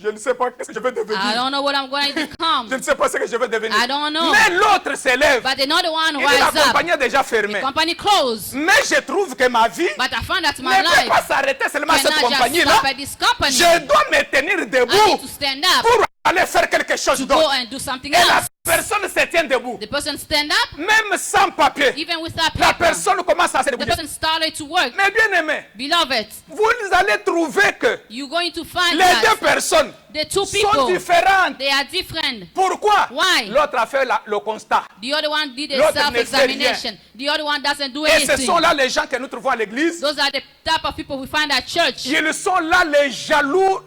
je ne sais pas ce que je vais I devenir. don't know what I'm going to Je become. ne sais pas ce que je vais devenir. I don't know. Mais l'autre s'élève. But another one Il dit la rise up. compagnie est déjà fermée. The company closed. Mais je trouve que ma vie But I found that ne my peut life pas s'arrêter seulement à cette cannot just compagnie-là. stop at this company. Je dois me tenir I debout need to stand up pour aller faire quelque chose to go d'autre. and do something Et la else. personne se tient debout. The person stand up, Même sans papier. even without La paper. personne commence à se The débrouiller. person started to work. Mais bien aimé, Beloved, vous allez trouver que you're going to find les deux that personnes the two sont people, différentes. they are different. Pourquoi? Why? L'autre a fait le constat. The other one did a L'autre ne fait self-examination. The other one doesn't do Et ce anything. sont là les gens que nous trouvons à l'église. Those are the type of people we find at church. Ils sont là les jaloux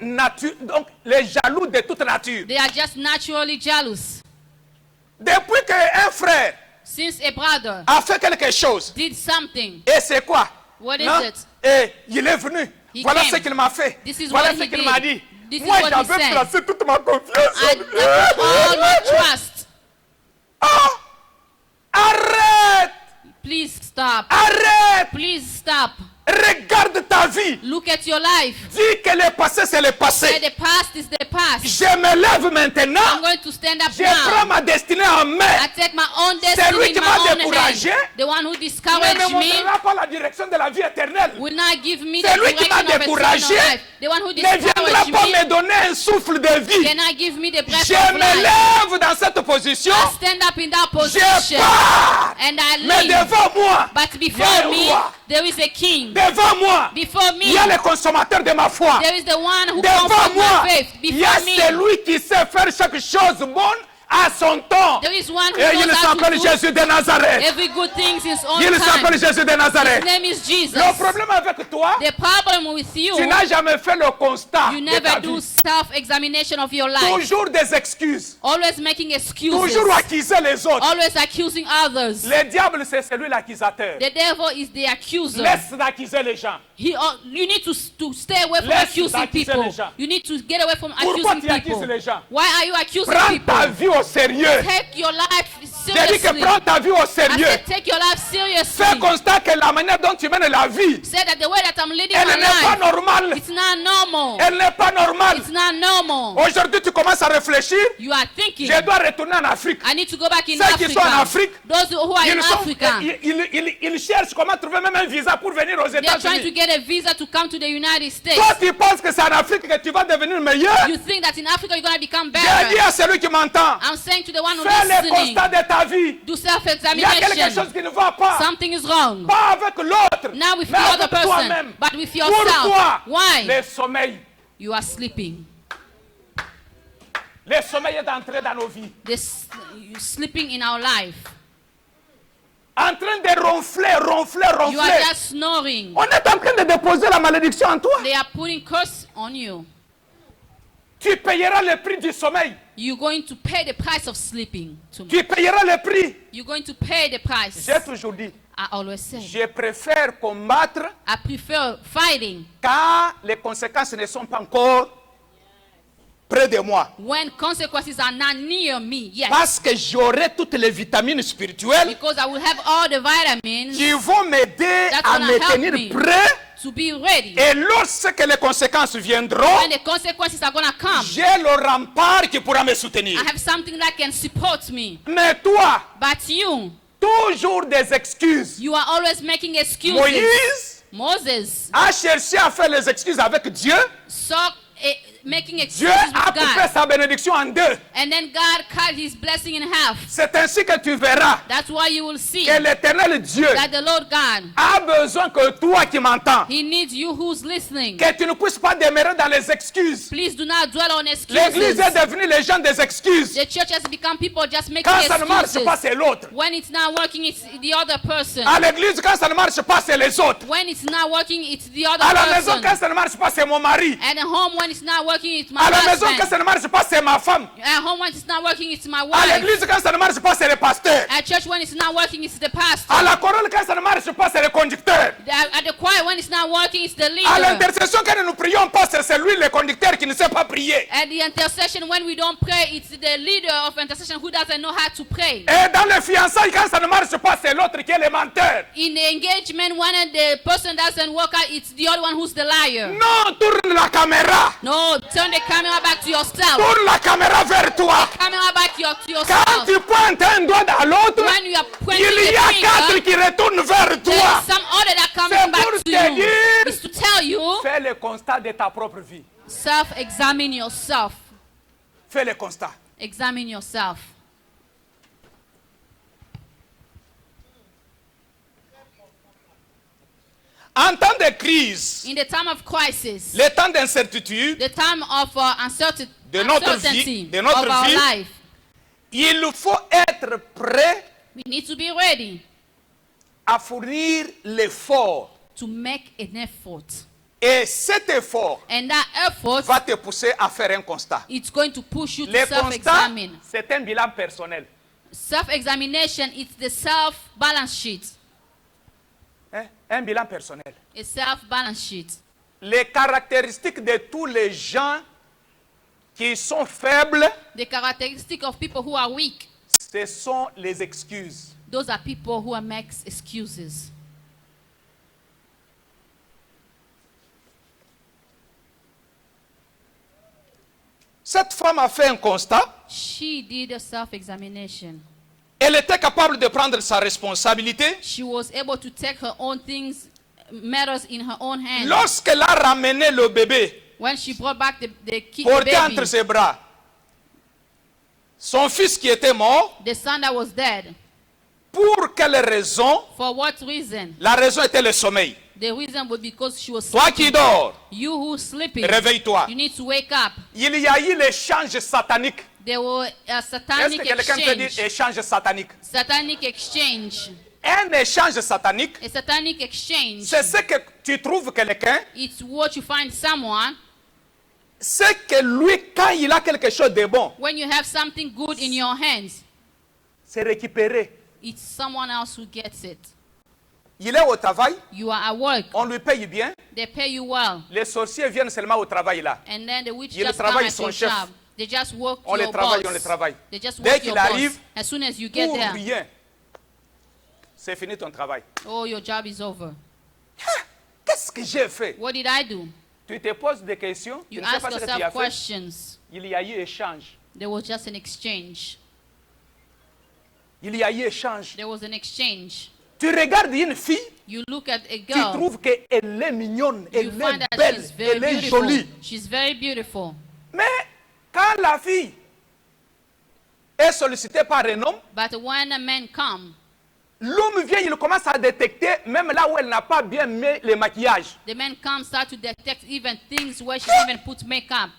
donc les jaloux de toute nature. They are just naturally jealous. Depuis qu'un frère Since a brother a fait quelque chose, did something, et c'est quoi? What is Non? it? Et il est venu. He Voilà came. ce qu'il m'a fait. This is Voilà what ce he qu'il did. m'a dit. This is Moi, what he j'avais said. placé toute ma confiance I en lui. put all my trust. Ah! Arrête! Please stop. Arrête! Please stop. Regarde ta vie. Look at your life. Dis que le passé, c'est le Say passé. the past is the past. Je me lève maintenant. I'm going to stand up Je prends now. ma destinée en I main. take my own C'est destiny lui in qui my m'a own découragé. hand. The one who Il ne discouraged me me montrera pas la direction de la vie éternelle. will not give me the C'est lui qui direction m'a of eternal découragé. life. The one who Ne viendra discouraged pas me me donner un souffle de vie. cannot give me the breath Je of me life. lève dans cette position. I stand up in that Je position pars. and I Mais leave. devant moi, But il y a before un me, roi. there is a king. Devant moi, Before il me, y a le consommateur de ma foi. there is the one who Devant confirms moi, my faith. il y a Before me, celui qui sait faire chaque chose bonne à son temps. there is one who Et il knows how s'appelle to do Jésus de Nazareth. every good thing in his own Il s'appelle time. Jésus de Nazareth. His name is Jesus. Le problème avec toi, The problem with you, tu n'as jamais fait le constat you de ta never do vie. self-examination of your life. Toujours des excuses. Always making excuses. Toujours accuser les autres. Always accusing others. Le diable, c'est celui l'accusateur. The devil is the accuser. Laisse d'accuser les gens. You need to stay away from Laisse accusing d'accuser people. les gens. You need to get away from Pourquoi accusing tu accuses people. les gens? Why are you accusing Prends people? ta vie au sérieux. Take your life J'ai dit que seriously. prends ta vie au I sérieux. said take your life Fais seriously. constat que la manière dont tu mènes la vie, Say that the way that I'm leading elle my n'est pas life, normale. it's not normal. Elle n'est pas normale. It's not normal. Aujourd'hui, tu commences à réfléchir. You are thinking, Je dois retourner en Afrique. I need to go back in Ceux qui sont en Africa. Afrique, Those who are in Africa, ils cherchent comment trouver même un visa pour venir aux they are trying to États-Unis. get a visa to come to the United States. Toi, tu penses que c'est en Afrique que tu vas devenir meilleur? You think that in Africa you're going to become J'ai dit better. à celui qui m'entend, I'm saying to the one who's fais le listening, constat de ta vie. do Il y a quelque chose self-examination. qui ne va pas. Something is wrong. Pas avec l'autre, Now with the mais other avec person, toi-même. but with yourself. Pourquoi? Why? Le sommeil. You are sleeping. Le sommeil est entré dans nos vies. You're sleeping in our life. En train de ronfler. You are just snoring. On est en train de déposer la malédiction en toi. They are putting curse on you. Tu payeras le prix du sommeil. You're going to pay the price of sleeping. Tu payeras le prix. You're going to pay the price. J'ai toujours dit, I always say, je préfère combattre I prefer fighting quand les conséquences ne sont pas encore près de moi. when consequences are not near me yet. Parce que j'aurai toutes les vitamines spirituelles Because I will have all the vitamins qui vont m'aider That's à gonna me help tenir me. prêt. to be ready. Et lorsque les conséquences viendront, When the consequences are going to come, j'ai le rempart qui pourra me soutenir. I have something that can support me. Mais toi, But you toujours des excuses. are always making excuses. Moïse Moses a cherché à faire les excuses avec Dieu. making Dieu excuses a with coupé God. sa bénédiction en deux. And then God cut his blessing in half. C'est ainsi que tu verras That's why you will see que l'éternel Dieu that the Lord God, a besoin que toi qui m'entends, He needs you who's listening. que tu ne puisses pas demeurer dans les excuses. Please do not dwell on L'église excuses. est devenue les gens des excuses. The church has become people just making Quand ça ne marche excuses. pas, c'est l'autre. When it's not working, it's the other person. À l'église, quand ça ne marche pas, c'est les autres. When it's not working, it's the other À la maison, person. quand ça ne marche pas, c'est mon mari. At home, when it's not working, it's my À la maison, husband. quand ça ne marche pas, c'est ma femme. At home, when it's not working, it's my À wife. l'église, quand ça ne marche pas, c'est le pasteur. At church, when it's not working, it's the pastor. À la chorale, quand ça ne marche pas, c'est le conducteur. At the choir, when it's not working, it's the À leader. l'intercession, quand nous ne prions pas, c'est celui, le conducteur, qui ne sait pas prier. At the intercession, when we don't pray, it's the leader of intercession who doesn't know how to pray. Et dans les fiançailles, quand ça ne marche pas, c'est l'autre qui est le menteur. In the engagement, when the person doesn't work out, it's the other one who's the liar. Non, tourne la caméra. No, turn the camera back to yourself. Tourne la caméra vers toi. Camera back to Quand yourself. tu pointes un doigt dans l'autre, When you are pointing il y the a finger, quatre qui retournent vers there toi. is some other that C'est coming back pour to te you. dire- It's to tell you, Fais le constat de ta propre vie. self-examine yourself. Fais le constat. Examine yourself. En temps de crise, In the time of crisis, le temps d'incertitude, the time of uncertainty, De notre vie, de notre of our vie. life, il faut être prêt we need to be ready à fournir l'effort. to make an effort. Et cet effort And that effort, va te pousser à faire un constat. it's going to push you to Le constat, self-examine. c'est un bilan personnel. Self-examination, it's the self-balance sheet. un bilan personnel. A self-balance sheet. Les caractéristiques de tous les gens qui sont faibles, The characteristic of people who are weak, ce sont les excuses. those are people who makes excuses. Cette femme a fait un constat. She did a self-examination. Elle était capable de prendre sa responsabilité. She was able to take her own things, matters in her own hands. Lorsqu'elle a ramené le bébé When she brought back the kid, porté the baby, entre ses bras, son fils qui était mort, the son that was dead. pour quelle raison? For what reason? La raison était le sommeil. The reason was because she was Toi sleeping. qui dors, You who sleeping, réveille-toi. you need to wake up. Il y a eu l'échange satanique. There was a Est-ce satanic que quelqu'un peut dire exchange. échange satanique? Satanic exchange. Un échange satanique, A satanic exchange. c'est ce que tu trouves quelqu'un, It's what you find someone c'est que lui, quand il a quelque chose de bon, when you have something good in your hands. c'est récupéré. It's someone else who gets it. Il est au travail, You are at work. on lui paye bien. They pay you well. Les sorciers viennent seulement au travail là. And then the witch Il just come travaille at son your chef. job. They just work On les your travaille, boss. on les travaille. They just Dès work qu'il your boss. arrive, As soon as you get Pour there, rien. C'est fini ton travail. oh, your job is over. Qu'est-ce que j'ai fait? What did I do? Tu te poses des questions, tu You ne sais ask pas ce que tu yourself as fait. questions. Il y a eu échange. There was just an exchange. Il y a eu échange. There was an exchange. Tu regardes une fille, You look at a tu girl. trouves qu'elle est mignonne, You elle find est that belle, she's very elle est beautiful. jolie. She's very beautiful. Mais quand la fille est sollicitée par un homme, But when a man comes, l'homme vient, il commence à détecter, même là où elle n'a pas bien mis le maquillage. the man comes start to detect even things where she didn't even put makeup.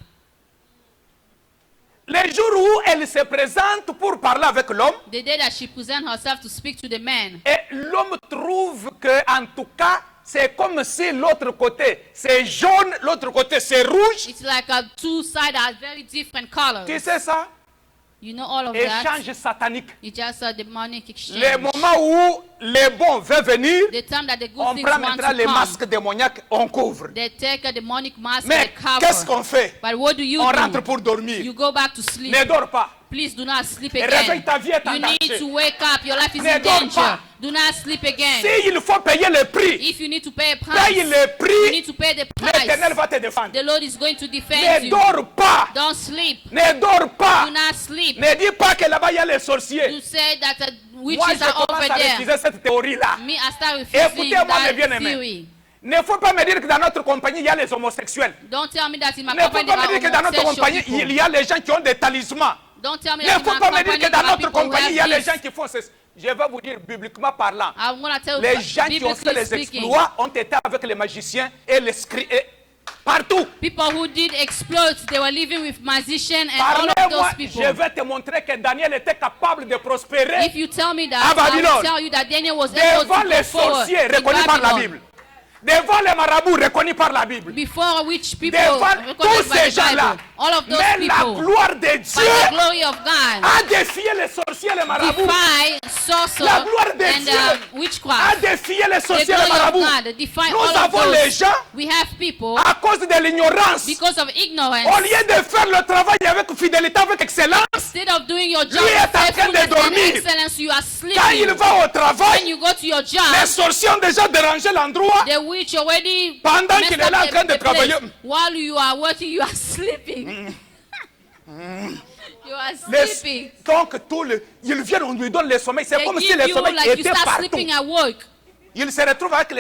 Les jours où elle se présente pour parler avec l'homme, The day that she presents herself to speak to the man, et l'homme trouve que, en tout cas, c'est comme si l'autre côté c'est jaune, l'autre côté c'est rouge. it's like two sides are very different colors. Tu sais ça? You know all of that? Échange satanique. It's just a demonic exchange. Le moment où les bons veulent venir, The time that the good on things prend want maintenant to les come, masques démoniaques, on couvre. they take a demonic mask Mais and they cover. qu'est-ce qu'on fait? But what do you On do? rentre pour dormir. You go back to sleep. Ne dors pas. Please do not sleep Et again. réveille, ta vie est en You danger. need to wake up. Your life is Ne in dors danger. pas. Do not sleep again. S'il faut payer le prix, If you need to pay a price, paye le you prix, need to pay the l'Éternel price. va te défendre. The Lord is going to Ne defend you. dors pas. Don't sleep. Ne dors pas. Do not sleep. Ne dis pas que là-bas il y a les sorciers. You say that Moi, witches je are commence over à there. refuser cette théorie-là. Me, I start refusing Écoutez-moi, mes that bien-aimés. theory. Ne faut pas me dire que dans notre compagnie, il y a les homosexuels. Don't tell me that in my Ne faut company pas there me dire que dans are notre homosexual compagnie, people. il y a les gens qui ont des talismans. Don't tell me Ne that in faut my pas me dire company que there dans are notre people who compagnie, il y a have les this. gens qui font ceci. Je vais vous dire, bibliquement parlant, I'm going to tell les you, gens qui ont fait biblically les speaking, exploits ont été avec les magiciens et les scribes. Partout. people who did exploits, they were living with magicians and all of Parlez-moi, those people. je vais te montrer que Daniel était capable de prospérer If you tell me that, à I will Babylone. tell you that Daniel was able devant to les go forward sorciers in reconnus par la Babylon. Bible, devant les marabouts reconnus par la Bible, Before which people devant recorded tous by ces the gens-là. Bible, all of those Mais la people, gloire de by Dieu the glory of God, a défié les sorciers et les marabouts. defy sorcerer La gloire de and Dieu a witchcraft. défié les The sorciers et les glory of marabouts. God defy Nous all of avons les those. gens, We have people, à cause de l'ignorance, because of ignorance, au lieu de faire le travail avec fidélité, avec excellence, instead of doing your job Lui est en with train de faithfulness and dormir. excellence, you are quand il sleeping. va au When travail, you go to your les job, sorciers ont déjà dérangé l'endroit. the witch already Pendant messed qu'il est up là en train de the place. travailler. While you are working, you are sleeping. You are sleeping. Donc, ils viennent, on lui donne les sommeils. C'est They comme si give les you sommeils like you étaient start partout. sleeping at work. Il se retrouve avec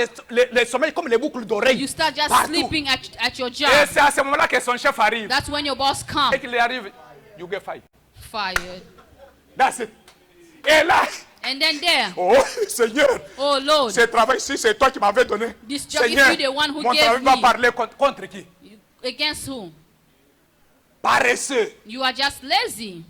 les sommeils comme les boucles d'oreilles. You start just Partout. sleeping at your job. Et c'est à ce moment-là que son chef arrive. That's when your boss comes. Et qu'il arrive, you get fired. Fired. That's it. Et là, And then there, oh Seigneur, oh Lord, ce travail-ci, c'est toi qui m'avais donné. this job, Seigneur, if you're the one who mon gave travail va me, parler contre qui? against whom? Paresseux. You are just lazy.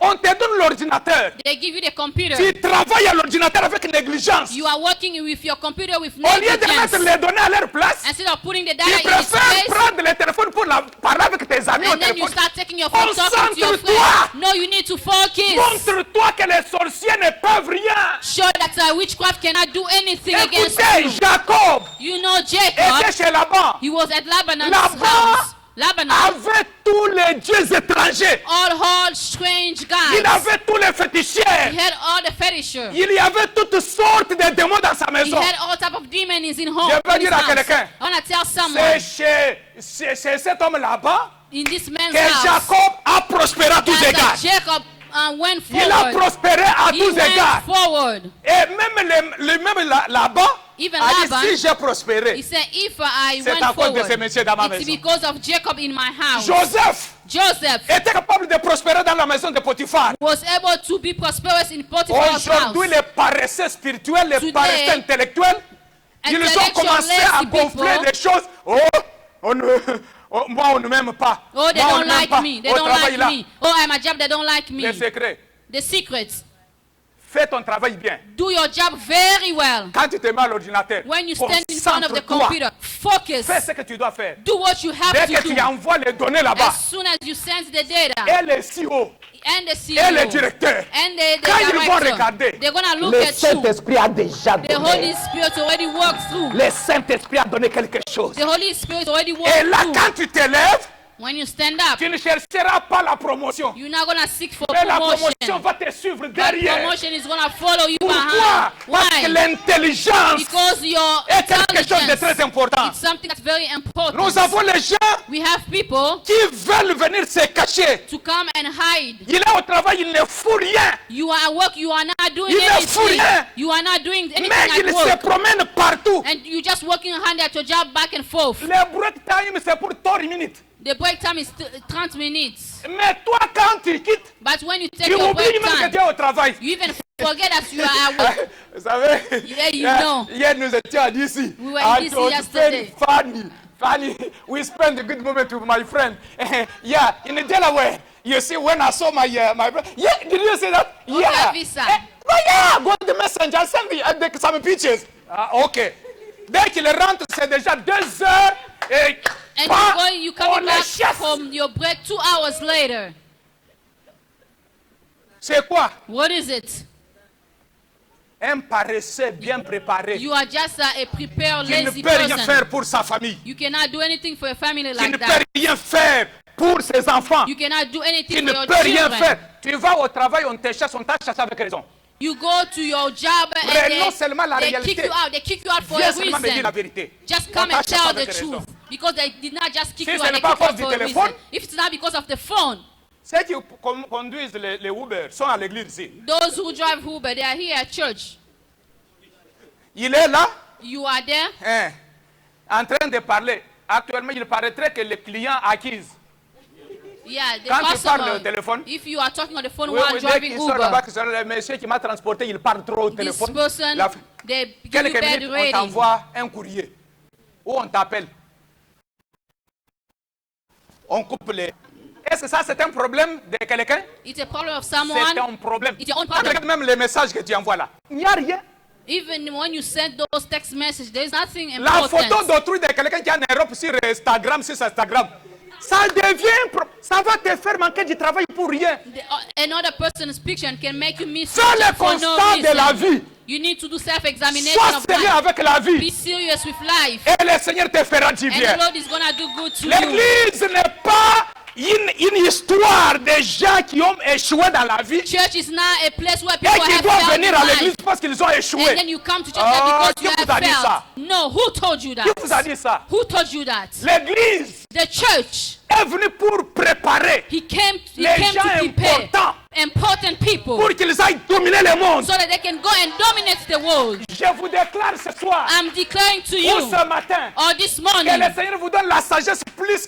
On te donne l'ordinateur. They give you the computer. Tu travailles à l'ordinateur avec négligence. You are working with your computer with Au lieu de mettre negligence. les données à leur place, Instead of putting the tu data in its préfères place, prendre le téléphone pour parler avec tes amis au and then you téléphone. start taking your phone, talking to your Concentre-toi. friends. No, you need to focus. Montre-toi que les sorciers ne peuvent rien. Show that witchcraft cannot do anything against Écoutez, you. Jacob You know était Jacob. chez Laban. He was at Laban's Laban house. Laban avait tous les dieux étrangers. all strange Il gods. avait tous les féticheurs. He had all the fetishes. Il y avait toutes sortes de démons dans sa He maison. had all type of demons in home. Je veux in his dire à house. quelqu'un, I want to tell someone C'est chez cet homme là-bas in this man's que house Jacob a prospéré à tous that égards. Jacob went Il a forward. prospéré à He tous went égards. forward. Et même là-bas, Even a Laban, dit, si j'ai prospéré, he said, if I c'est à went cause de forward, ces messieurs dans ma it's maison. because of Jacob in my house. Joseph était capable de prospérer dans la maison de Potiphar. Was able to be prosperous in Potiphar's Aujourd'hui, house. les paresseux spirituels, les Today, paresseux intellectuels, ils ont commencé à gonfler des choses. Moi, on ne m'aime pas. Oh, they Moi, on don't ne m'aime like pas. me. They Au don't travail, like là, me. Oh, I'm a job. They don't like me. les secrets. The secrets. Fais ton travail bien. Do your job very well. Quand tu te mets à l'ordinateur, When you stand in front of the concentre-toi. computer, focus. Fais ce que tu dois faire. Do what you have Dès to que do. tu envoies les données là-bas, As soon as you send the data et les CEO, and the et CEO les directeurs, and the quand ils vont director, regarder, they're gonna look le at you. Saint-Esprit a déjà The Holy donné. Spirit already worked through. Le Saint-Esprit a donné quelque chose. The Holy Spirit already Et worked là, through. quand tu te lèves, When you stand up, tu ne chercheras pas la promotion. you're not gonna seek for Mais la promotion promotion. va te suivre That derrière. promotion is gonna follow you Pourquoi? behind. Parce que Why? l'intelligence Because your est quelque chose de intelligence, très important. it's something that's very important. Nous avons les gens We have people qui veulent venir se cacher. to come and hide. Il est au travail, il ne fout rien. You are at work, you are not doing Il ne fout anything. rien. You are not doing anything Mais at il se work. promène partout. And you just working hard at your job back and forth. Le break time, c'est pour 30 minutes. The break time is 30 minutes. Mais toi, quand tu quittes, But when you take tu your oublies break même que time, tu es au travail. you even forget that you are at work. Vous savez, Yeah, you know. hier nous étions à DC. We were in DC yesterday. Funny, we spent a good moment with my friend. Yeah, in Delaware. You see, when I saw my brother, yeah, did you see that? Okay, Yeah. visa. Oh yeah, go to the messenger, send me some pictures. Okay. Dès qu'il rentre, c'est déjà 2 heures et And you on coming les back chasse. from your break 2 hours later. C'est quoi? What is it? Un paresseux bien préparé You are just a prepared, qui ne lazy peut rien person. faire pour sa famille, You cannot do anything for a family qui ne like peut that. rien faire pour ses enfants, You cannot do qui anything ne for your peut rien children. faire. Tu vas au travail, on te chasse avec raison. You go to your job and Prenons seulement la they réalité. kick you out. They kick you out for Viens a seulement me dire la reason. vérité. Just On come t'a and chassé tell avec the raison. truth. Because they did not just kick Si you ce out, n'est they pas kick you à out cause for du a téléphone, reason. If it's not because of the phone, Ceux qui conduisent les Uber sont à l'église ici. those who drive Uber, they are here at church. Il est là, You are there. en train de parler. Actuellement, il paraîtrait que le client acquise. Yeah, the Quand tu parles customer. au téléphone, If you are talking on the phone oui, while oui, dès driving qu'il sort là-bas, Uber, que c'est le monsieur qui m'a transporté, il parle trop au this téléphone. person, La- they give you Quelques bad minutes, on rating. t'envoie un courrier. Ou on t'appelle. On coupe les... Est-ce que ça, c'est un problème de quelqu'un? It's a problem of C'est someone. un problème. It's your own problem. Regarde même les messages que tu envoies là. Il n'y a rien. Even when you send those text messages, there's nothing La important. photo d'autrui de quelqu'un qui est en Europe sur Instagram, ça devient... Ça va te faire manquer du travail pour rien. Another person's picture can make you miss Fais le for no constat de la reason. vie. You need to do self-examination Sois of sérieux life. avec la Be vie. serious with life. Et le Seigneur te fera du And the bien. Lord is going to do good to you. L'église n'est pas une histoire de gens qui ont échoué dans la vie Church is not a place where et people qui have doivent failed venir in à life. l'église parce qu'ils ont And échoué. then you come to church Ah, because you qui vous a have dit failed. ça? No, who told you that? Qui vous a dit ça? Who told you that? L'église The church. est venue pour préparer He came les to gens prepare importants important people pour qu'ils aillent dominer le monde. so that they can go and dominate the world. Je vous déclare ce soir I'm declaring to ou you, ce matin or this que morning, le Seigneur vous donne la sagesse plus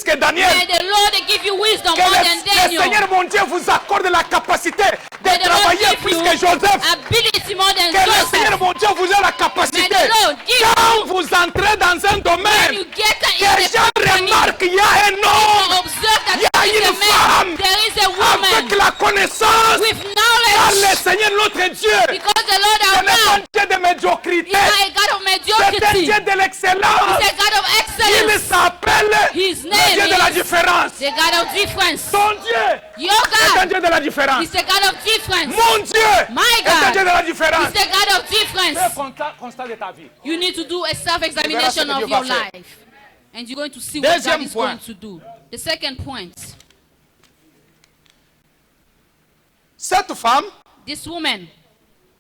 que Daniel. may the Lord give you wisdom Que more le than Daniel. Seigneur mon Dieu vous accorde la capacité de May the Lord travailler give plus you que Joseph. ability more than Que le Joseph. Seigneur mon Dieu vous ait la capacité. May the Lord give Quand vous entrez dans un When domaine, you get que in les the gens company, remarquent qu'il y a un homme observe that Il y a there is une a man, femme there is a woman avec la connaissance. with Car knowledge. le Seigneur notre Dieu Because the Lord ce our n'est pas un God Dieu de médiocrité. is not a God of C'est un mediocrity. Dieu de l'excellence. He's a God of Il excellence. s'appelle His le name Dieu de la is différence. the God of difference. Ton Dieu Your est un God Dieu de la différence. is the God of difference. Mon Dieu My est un Dieu de God la différence. is the God of difference. Fais constat de ta vie. You need to do a Tu verras self-examination ce que of Dieu your va faire. life. And you're going to see what Deuxième God is point. going to do. The second point. Cette femme, This woman,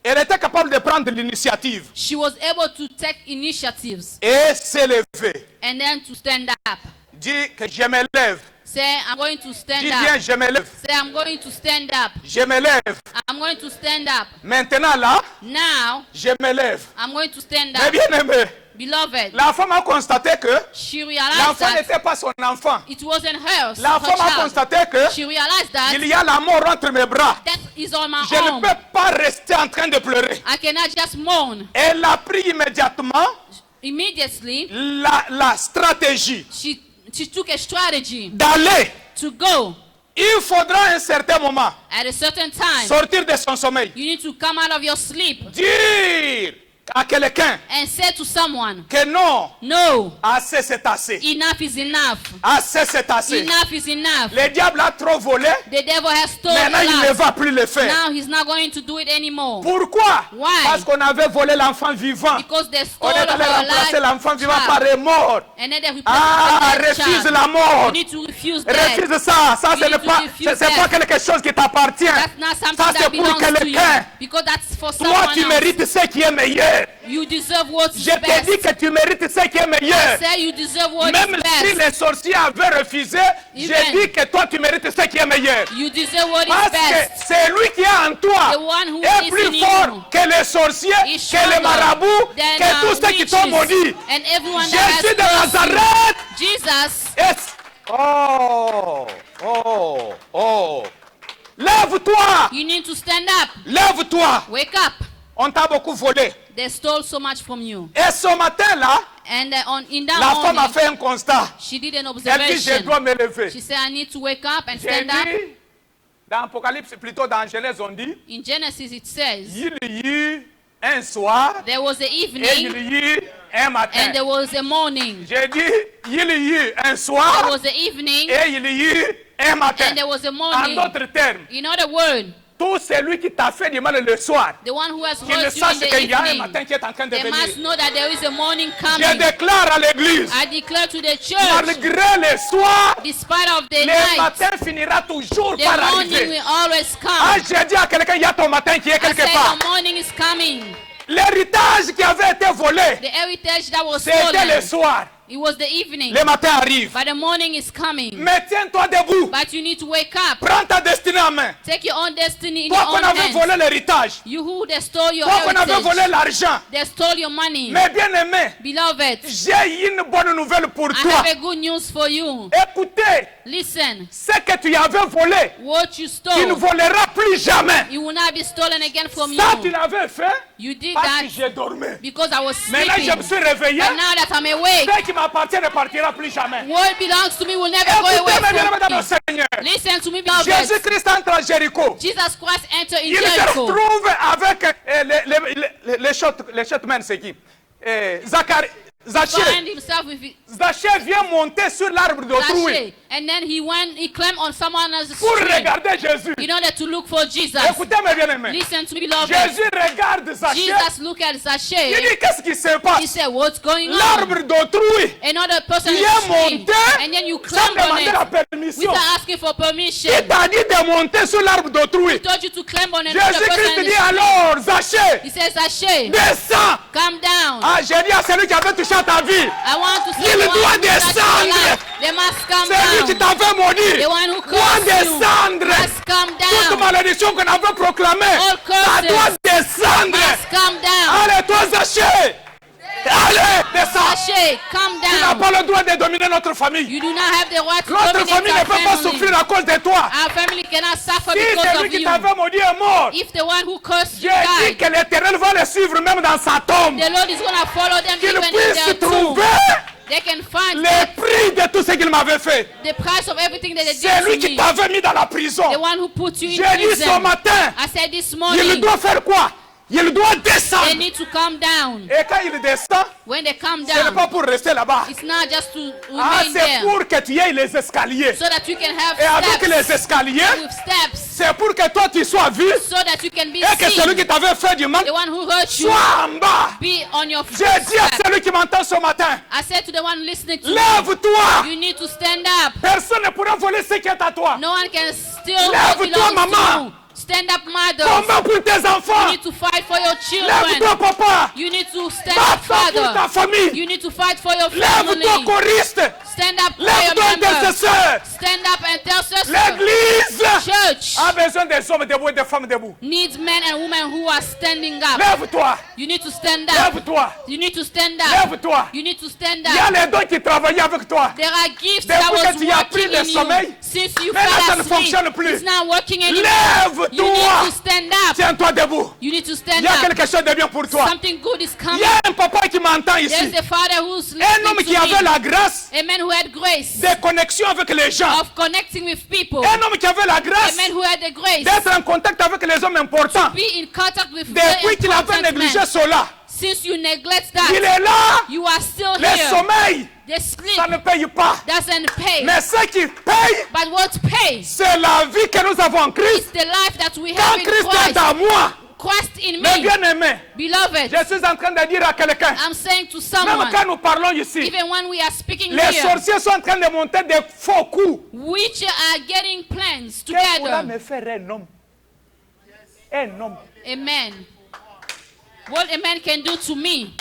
elle était capable de prendre l'initiative she was able to take initiatives et s'élever. and then to stand up. Dis que je me lève. Say, I'm going to stand Dis bien, up. je me lève. Say, I'm going to stand up. Je me lève. I'm going to stand up. Maintenant là, Now, je me lève. I'm going to stand Mais up. bien aimé, Beloved, la femme a constaté que she realized l'enfant that n'était pas son enfant. it wasn't hers, La her femme a child. constaté que She realized that il y a la mort entre mes bras. death is on my Je ne own. peux pas rester en train de pleurer. I cannot just moan. Elle a pris immédiatement Immediately, la stratégie she took a strategy d'aller. to go. Il faudra à un certain moment At a certain time, sortir de son sommeil. you need to come out of your sleep Dire à quelqu'un and say to someone, que non, no, assez c'est assez. enough is enough. Assez c'est assez. Enough is enough. Le diable a trop volé. The devil has stolen Maintenant, a il ne lot. va plus le faire. Now he's not going to do it anymore. Pourquoi? Why? Parce qu'on avait volé l'enfant vivant. Because they On stole est allé our remplacer life l'enfant vivant child. par un mort. And then they replaced Ah, it with a refuse child. la mort. You need to refuse that. Refuse ça. Ça, ce You n'est need to pas, refuse c'est pas that. quelque chose qui t'appartient. That's not something Ça, that c'est pour belongs to you. quelqu'un. Because that's for Toi, someone tu else. mérites ce qui est meilleur. You deserve what's Je te best. dis que tu mérites ce qui est meilleur. Say you deserve what Même is si best. les sorciers avaient refusé, j'ai Even. dit que toi, tu mérites ce qui est meilleur. You deserve what is Parce best. que c'est lui qui est en toi The one who est is plus in fort you que les sorciers, is que les stronger marabouts, than, que tous ceux qui t'ont witches maudit. and everyone that Jésus has de cursed you. Nazareth Jesus, est... Oh. Lève-toi. you need to stand up. Lève-toi. Wake up. On t'a beaucoup volé. They stole so much from you. Et ce matin-là, And in that la femme a morning, fait un constat. she did an Elle dit, je observation. dois me lever. She said, I need to wake up and J'ai stand up. dit, dans Apocalypse, plutôt dans Genèse, on dit, In Genesis, it says, il y eut un soir there was an et il evening y eut un matin. and there was a morning. J'ai dit, il y eut un There soir was an evening et il y eut un matin. and there was a En morning. d'autres termes, In other words, tout celui qui t'a fait du mal le soir, the one who has qu'il hurt you sache in the qu'il y a un evening, matin qui est en train de they must venir. know that there is a morning Je coming. déclare à l'église, I declare to the church, malgré les soirs, despite of the le night, matin finira toujours the par morning arriver. will always Ah, come. j'ai dit à quelqu'un, il y a ton matin qui est I quelque said part. the morning is coming. L'héritage qui avait été volé, The heritage that was c'était le stolen, soir. it was the evening. Le matin arrive. But the morning is coming. Mais tiens-toi debout. But you need to wake up. Prends ta destinée en main. Take your own destiny in Toi your qu'on own avait hands. volé l'héritage. You who they stole your Toi qu'on avait volé heritage. l'argent. They stole your money. Mais bien aimé, Beloved, j'ai une bonne nouvelle pour I toi. have a good news for you. Écoutez, Listen, ce que tu avais volé, what you tu ne stole, voleras plus jamais. it will not be stolen again from Ça, tu you. l'avais fait You did parce que that j'ai dormi. because I was Maintenant, sleeping. je me suis réveillé. But now that I'm awake, Ce qui m'appartient ne partira plus jamais. what belongs to me will never go Écoutez, mes away bien-aimés dans from le me. Seigneur. Listen to me, beloved. Jésus-Christ entre à Jéricho. Jesus Christ entered in Il se Jericho. retrouve avec les shotmen, c'est qui? Zaché. Find himself with Zaché vient monter sur l'arbre d'autrui Zaché. And then he climbed on someone else's pour tree regarder Jésus. in order to look for Jesus. Écoutez mes bien-aimés. Listen to me, beloved. Jésus regarde Zaché. Jesus looked at Il Zaché. dit qu'est-ce qui se He passe? said, what's going on? L'arbre d'autrui. Another person Il is est tree, monté and then you sans climb on demander la it permission. without asking for permission. Il t'a dit de monter sur l'arbre d'autrui. He told you to climb on another Jésus-Christ person's dit tree. alors, Zaché, He says, Zaché, descends. calm down. Ah, j'ai dit à celui qui avait touché à ta vie, I want to see Il the doit one who touched your descendre. life. They must calm celui qui down. t'avait maudit, The one who doit cursed you descendre. must calm Toute down. malédiction qu'on avait proclamée, All ça curses doit descendre. must calm down. Allez, toi, Zaché, allez, descends. Zaché, calm Tu n'as down. pas le droit de dominer notre famille. You do not have the right to Notre dominate famille ne our peut pas family. souffrir à cause de toi. Our family cannot suffer Si because celui of qui you. t'avait maudit est mort, If the one who cursed you j'ai dit died, que l'Éternel va le suivre même dans sa tombe. the Lord is going to follow them Qu'il even in puisse their tomb. trouver They can find le prix de tout ce qu'il m'avait fait. the price of everything that they C'est lui did to qui me. t'avait mis dans la prison. The one who put you in J'ai dit ce prison. matin, I said this il morning, doit faire quoi? Il doit they descendre. need to come down. Et quand il descend, When they come ce n'est pas down, pour rester là-bas. it's not just to Ah, remain c'est there, pour que tu aies les escaliers. so that you can have Et avec les steps. escaliers, With steps, c'est pour que toi tu sois vu so that you can be et que celui qui seen. t'avait fait du mal The one who hurt you, soit en bas. be on your J'ai dit à footsteps. celui qui m'entend ce matin, I said to the one listening to me, lève-toi. you need to stand up. Personne ne pourra voler ce qui est à toi. No one can steal Lève-toi, what belongs to maman. you. Stand up, mother. Combat pour tes You enfants. need to fight for your Lève-toi, children. papa. You need to stand Bats-toi up, pour ta father. famille. You need to fight for your Lève-toi, family. choriste. Stand up, choir Lève-toi, member. intercesseur. Stand up, intercessor. L'église Church a besoin des hommes debout et des femmes debout. needs men and women who are standing up. Lève-toi. You need to stand up. Lève-toi. You need to stand up. Lève-toi. You need to stand Il y a up. les dons qui travaillaient avec toi. There are gifts Depuis that que was tu as pris working le in you. sommeil, Since you maintenant, ça fell ne asleep, fonctionne plus. it's not working anymore. You need Lève-toi. to stand up. Tiens-toi debout. You need to Il stand y a up. quelque chose de bien pour toi. Something good is Il coming. y a un papa qui m'entend There's ici. the father who's Un homme listening qui to avait me. la grâce A man who had grace de connexion avec les gens. of connecting with people. Un homme qui avait la A grâce man who had the grace d'être en contact avec les hommes importants. be in contact with Depuis very qu'il avait important négligé men. cela, Since you neglect il that, est là. you are still Le here. sommeil, The sleep ça ne paye pas. doesn't pay. Mais ce qui paye, But what pays c'est la vie que nous avons en is Christ. the life that we Quand have in Christ est Christ. en moi, Christ in mes me. bien-aimés, Beloved, je suis en train de dire à quelqu'un, I'm saying to même someone, quand nous parlons ici, even when we are speaking les here, sorciers sont en train de monter des faux coups. which are getting plans Qu'est-ce pourra together. me faire un homme? Un homme. Amen. What a man can do to me,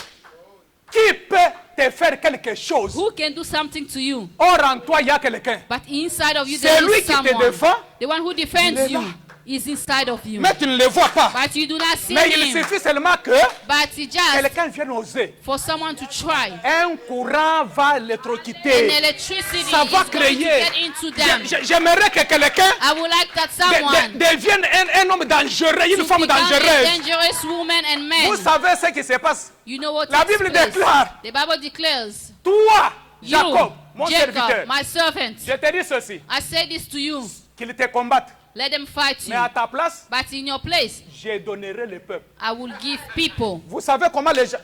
Qui peut te faire quelque chose? who can do something to you? Or en toi, il y a quelqu'un. But inside of you C'est there lui is qui te someone. défend. The one who Il est defends you là. is inside of you. Mais tu ne le vois pas. But you do not see Mais il him. suffit seulement que But it's just quelqu'un vienne oser. for someone to try. Un courant va And l'électrocuter. electricity Ça is va going to créer. get into them. J'aimerais que quelqu'un I would like that someone devienne un homme dangereux, une to femme become a dangereuse. dangerous woman and Vous man. savez ce qui se passe? You know what La takes Bible place. déclare. The Bible declares, Toi, you, Jacob, mon Jacob, serviteur, my servant, je te dis ceci, I say this to you. qu'ils te combattent. Let them fight Mais you. à ta place, But in your place, je donnerai le peuple. I will give people Vous savez comment les gens...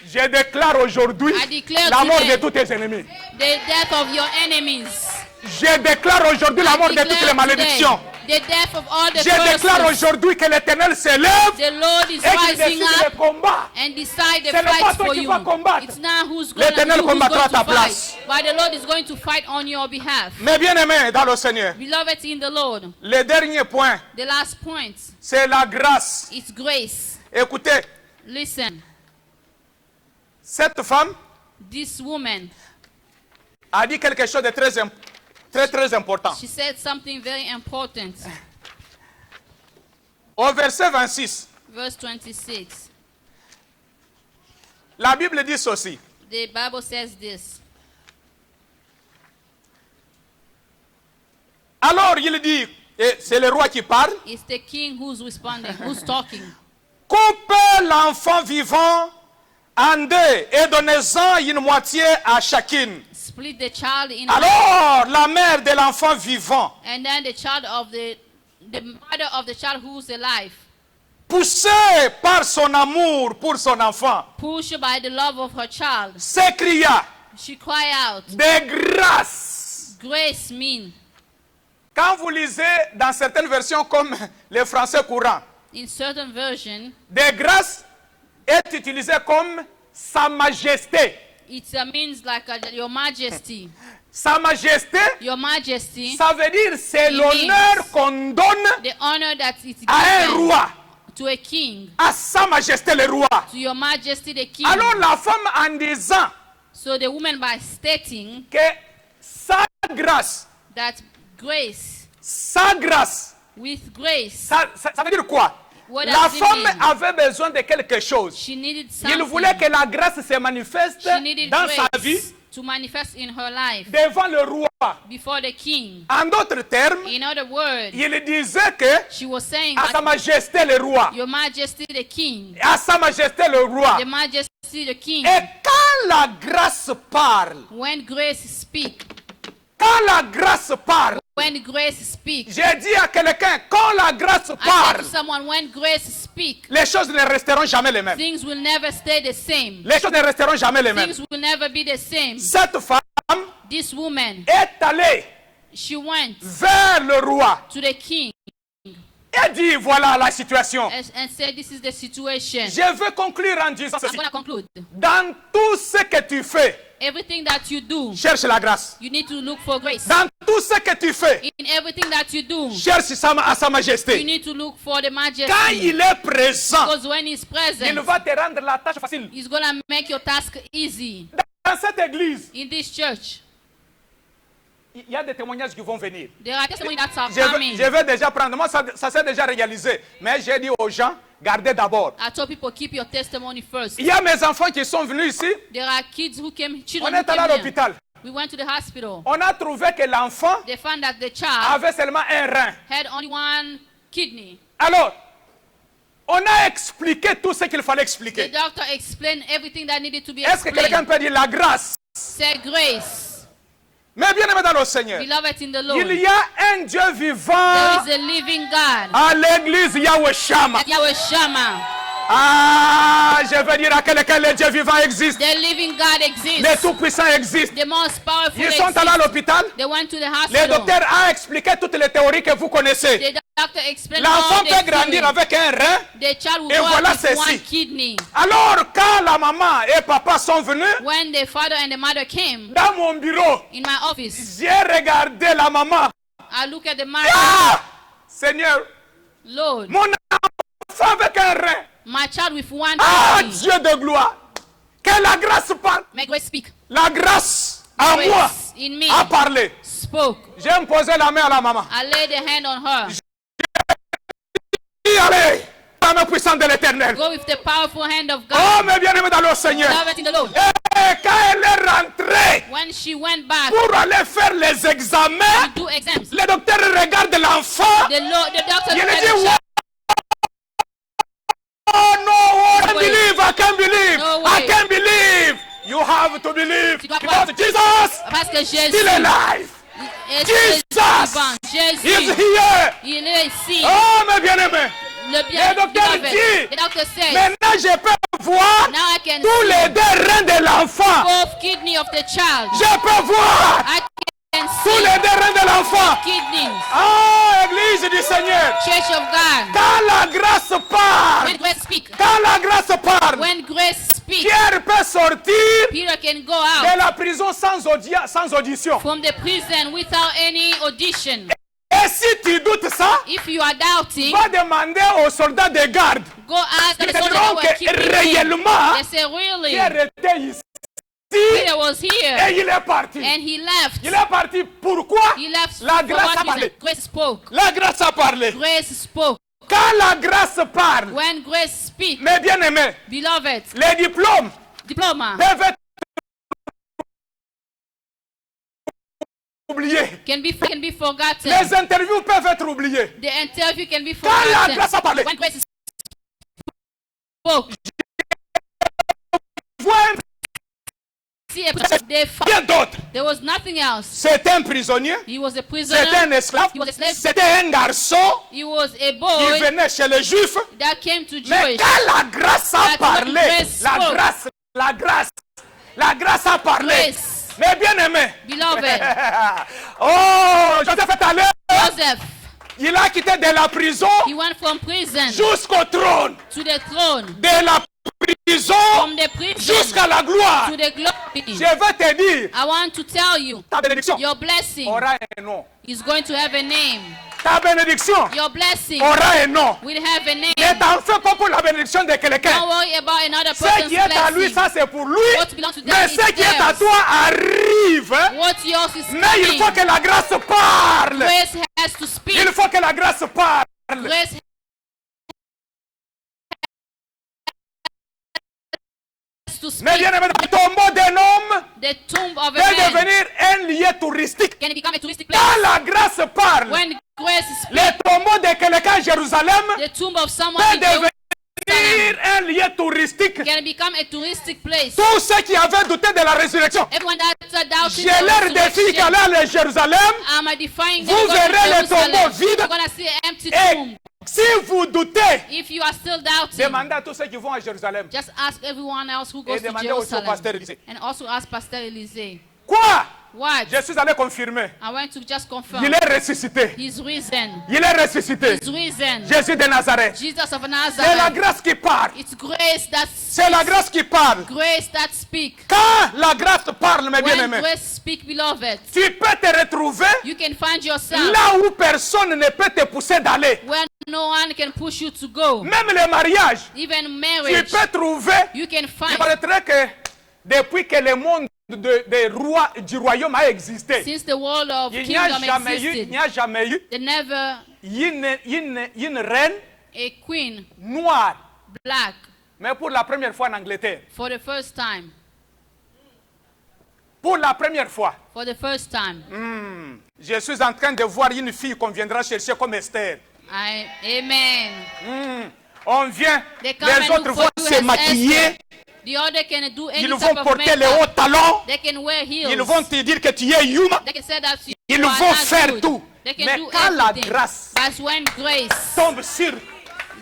Je déclare aujourd'hui I declare la mort today de tous tes ennemis. the death of your enemies. Je déclare aujourd'hui la I mort de toutes declare les malédictions. today the death of all the Je déclare curses. aujourd'hui que l'Éternel s'élève The Lord is et qu'il rising décide le up combat. and decide the Ce n'est pas fight toi for qui you. vas combattre. It's not who's going L'Éternel to combattra à ta fight, place. but the Lord is going to fight on your behalf. Mais bien aimé dans le Seigneur, Beloved in the Lord, le dernier point, the last point, c'est la grâce. it's grace. Écoutez, Listen, cette femme this woman, a dit quelque chose de très important. she said something very important. Au verset 26, Verse 26, la Bible dit ceci. the Bible says this. Alors il dit, et c'est le roi qui parle, It's the king who's responding, who's talking. coupez l'enfant vivant en deux et donnez-en une moitié à chacune. Split the child in half, Alors la mère de l'enfant vivant, and then the child of the mother of the child who's alive, poussée par son amour pour son enfant, pushed by the love of her child, s'écria she cried out, de grâce. grace mean. Quand vous lisez dans certaines versions comme les français courants, In certain version, de grâce est utilisé comme sa majesté. it means like your majesty. Sa majesté, Your majesty, ça veut dire c'est It l'honneur means qu'on donne the honor that is à un given roi, to a king, à sa majesté le roi. to your majesty the king. Alors la femme en disant So the woman, by stating que sa grâce, that grace, sa grâce, with grace, ça veut dire quoi? What La does it femme mean? avait besoin de quelque chose. she needed Il something. voulait que la grâce se manifeste She needed dans sa vie grace to manifest in her life devant le roi. before the king. En d'autres termes, In other words, il disait que she was saying à sa that majesté le roi, your majesty the king, à sa majesté le roi. the majesty the king. Et quand Quand la grâce parle, when grace speaks, quand la grâce parle, when grace speaks, j'ai dit à quelqu'un, quand la grâce I said parle, to someone, when grace speaks, les choses ne resteront jamais les mêmes. things will never stay the same. Les choses ne resteront jamais les mêmes. Things will never be the same. Cette femme This woman, est allée she went vers le roi to the king et dit, voilà la situation. and said, this is the situation. Je veux conclure en disant I'm ceci. going to conclude. Dans tout ce que tu fais, Everything that you do, cherche la grâce. you need to look for grace. Dans tout ce que tu fais, In everything that you do, cherche à sa you majesté. need to look for the Quand majesty. il est présent, Because when he's il present, va te rendre la tâche facile. he's going to make your task easy. Dans cette église, In this church, il y a des témoignages qui vont venir. there are testimonies that are Je coming. vais déjà prendre. Moi, ça s'est déjà réalisé. Mais j'ai dit aux gens, gardez d'abord. I told people, keep your testimony first. Il y a mes enfants qui sont venus ici. There are kids who came, On children who est allé à came here. l'hôpital. We went to the hospital. On a trouvé que l'enfant They found that the child avait seulement un rein. had only one kidney. Alors, on a expliqué tout ce qu'il fallait The expliquer. doctor explained everything that needed to be Est-ce que quelqu'un explained. peut dire la grâce? Said grace. Mais bien aimé dans le Seigneur, Beloved in the Lord, il y a un Dieu there vivant is a living God. à l'église Yahweh Shammah. At Yahweh Shammah. Ah, je veux dire à quelqu'un, le Dieu vivant existe. The living God Le exists. Tout-Puissant existe. The most powerful Ils sont allés à exists. l'hôpital. They went to the Le hospital. docteur a expliqué toutes les théories que vous connaissez. The doctor explained L'enfant all the peut grandir theories. avec un rein. The child will Et grow voilà up with ceci. one kidney. Alors, quand la maman et papa sont venus, When the father and the mother came dans mon bureau, in my office, j'ai regardé la maman. I look at the mother. Ah! Seigneur, Lord, mon enfant avec un rein. my child with one Ah, kidney. Dieu de gloire. Que la grâce parle. May grace speak. La grâce en Grace moi in me a parlé. spoke. J'ai imposé la main à la maman. I laid the hand on her. Et allez, la main puissante de l'éternel. Go with the powerful hand of God. Oh, mes bien-aimés dans le Seigneur. Beloved in the Lord. Et quand elle est rentrée When she went back pour aller faire les examens, to do exams, le docteur regarde l'enfant. the doctor Il looked at dit, the child. oh no, I can't way. believe, I can't believe, No I way. can't believe. You have to believe. Tu dois Because croire. Jesus Parce que still Jésus alive. est Jesus vivant. is Jésus, here. il est ici. Oh, mes bien-aimés. Le bien, Le docteur beloved. dit, The doctor says, maintenant je peux voir now I can tous les see deux reins de l'enfant. both kidney of the child. Je peux voir I can tous see les deux reins de l'enfant. kidneys. Ah, Église du Seigneur. Church of God. Quand la grâce parle, When grace speak, quand la grâce parle, when grace speak, Pierre peut sortir Peter can go de out la prison sans audition. from the prison without any audition. Et si tu doutes ça, If you are doubting, va demander aux soldats de garde. go ask Ils the te soldiers diront who were que keeping him. réellement, They say, really? Pierre était ici Peter was here et il est parti. and he left. Il est parti. Pourquoi? He left La for grâce what a parlé. reason? Grace spoke. La grâce a parlé. Grace spoke. Quand la grâce parle, When grace speak, mes bien-aimés, beloved, les diplômes diploma peuvent être oubliés. can be forgotten. Les interviews peuvent être oubliées. The interview can be Quand la forgotten. grâce a parlé, When grace spoke, voilà see, they found bien d'autres. there was nothing else. C'était un prisonnier, He was a c'était prisoner. un esclave, He was a slave. c'était un garçon He was a qui boy venait chez les Juifs. that came to Mais Jewish. quand la grâce a That parlé, grace spoke. la grâce a parlé. Grace, Mais bien aimé, beloved, oh, Joseph est allé, Joseph, il a quitté de la prison he went from prison jusqu'au trône, to the throne, de la prison from the prison jusqu'à la gloire. to the glory. Je veux te dire, I want to tell you, ta bénédiction your blessing aura un nom. is going to have a name. Ta bénédiction Your blessing aura un nom. will have a name. Ne t'en fais pas pour la bénédiction de quelqu'un. Don't worry about another Ce person's qui est à lui, blessing. ça c'est pour lui. What belongs to them Mais is ce qui est à theirs. toi arrive. What's yours is Mais il faut coming. que la grâce parle. Grace has to speak. Il faut que la grâce parle. Grace has to Mais speak. bien aimé, le tombeau d'un homme The tomb of a peut man devenir un lieu touristique. can become a touristic place. Quand la grâce parle, When grace speaks, le tombeau de quelqu'un à Jérusalem the tomb of someone peut in Jerusalem devenir devenir un lieu touristique. Can become a touristic place. Tous ceux qui avaient douté de la résurrection, Everyone that's doubting j'ai leur défi qu'aller à Jérusalem, vous verrez les tombeaux vides. You're gonna see an empty Et tomb. si vous doutez, If you are still doubting, demandez à tous ceux qui vont à Jérusalem. just ask everyone else who goes Et to demandez aussi au Jerusalem. pasteur Élisée. And also ask Pastor Elise. Quoi? What? Je suis allé confirmer. I went to just confirm. Il est ressuscité. He's risen. Il est ressuscité. He's risen. Jésus de Nazareth. Jesus of C'est la Nazareth. grâce qui parle. It's grace that C'est la grâce qui parle. grace that speak. Quand la grâce parle, mes When bien-aimés, grace speak, beloved, tu peux te retrouver you can find yourself là où personne ne peut te pousser d'aller. where no one can push you to go. Même le mariage, Even tu marriage, peux trouver. you can Il find. paraîtrait que depuis que le monde des rois du royaume a existé, Since the world of il n'y a kingdom jamais eu, existed, there never une reine a queen, noire. black, Mais pour la première fois en Angleterre, for the first time. pour la première fois, For the first time. je suis en train de voir une fille qu'on viendra chercher comme Esther. Amen. On vient, They come les and autres look vont for you se as maquiller, Esther. The other can do any ils type vont of porter les makeup. hauts talons, They can wear heels. ils vont te dire que tu es humain, They can say that you ils are vont not faire good. tout. They can Mais do quand la everything. grâce But when grace tombe sur,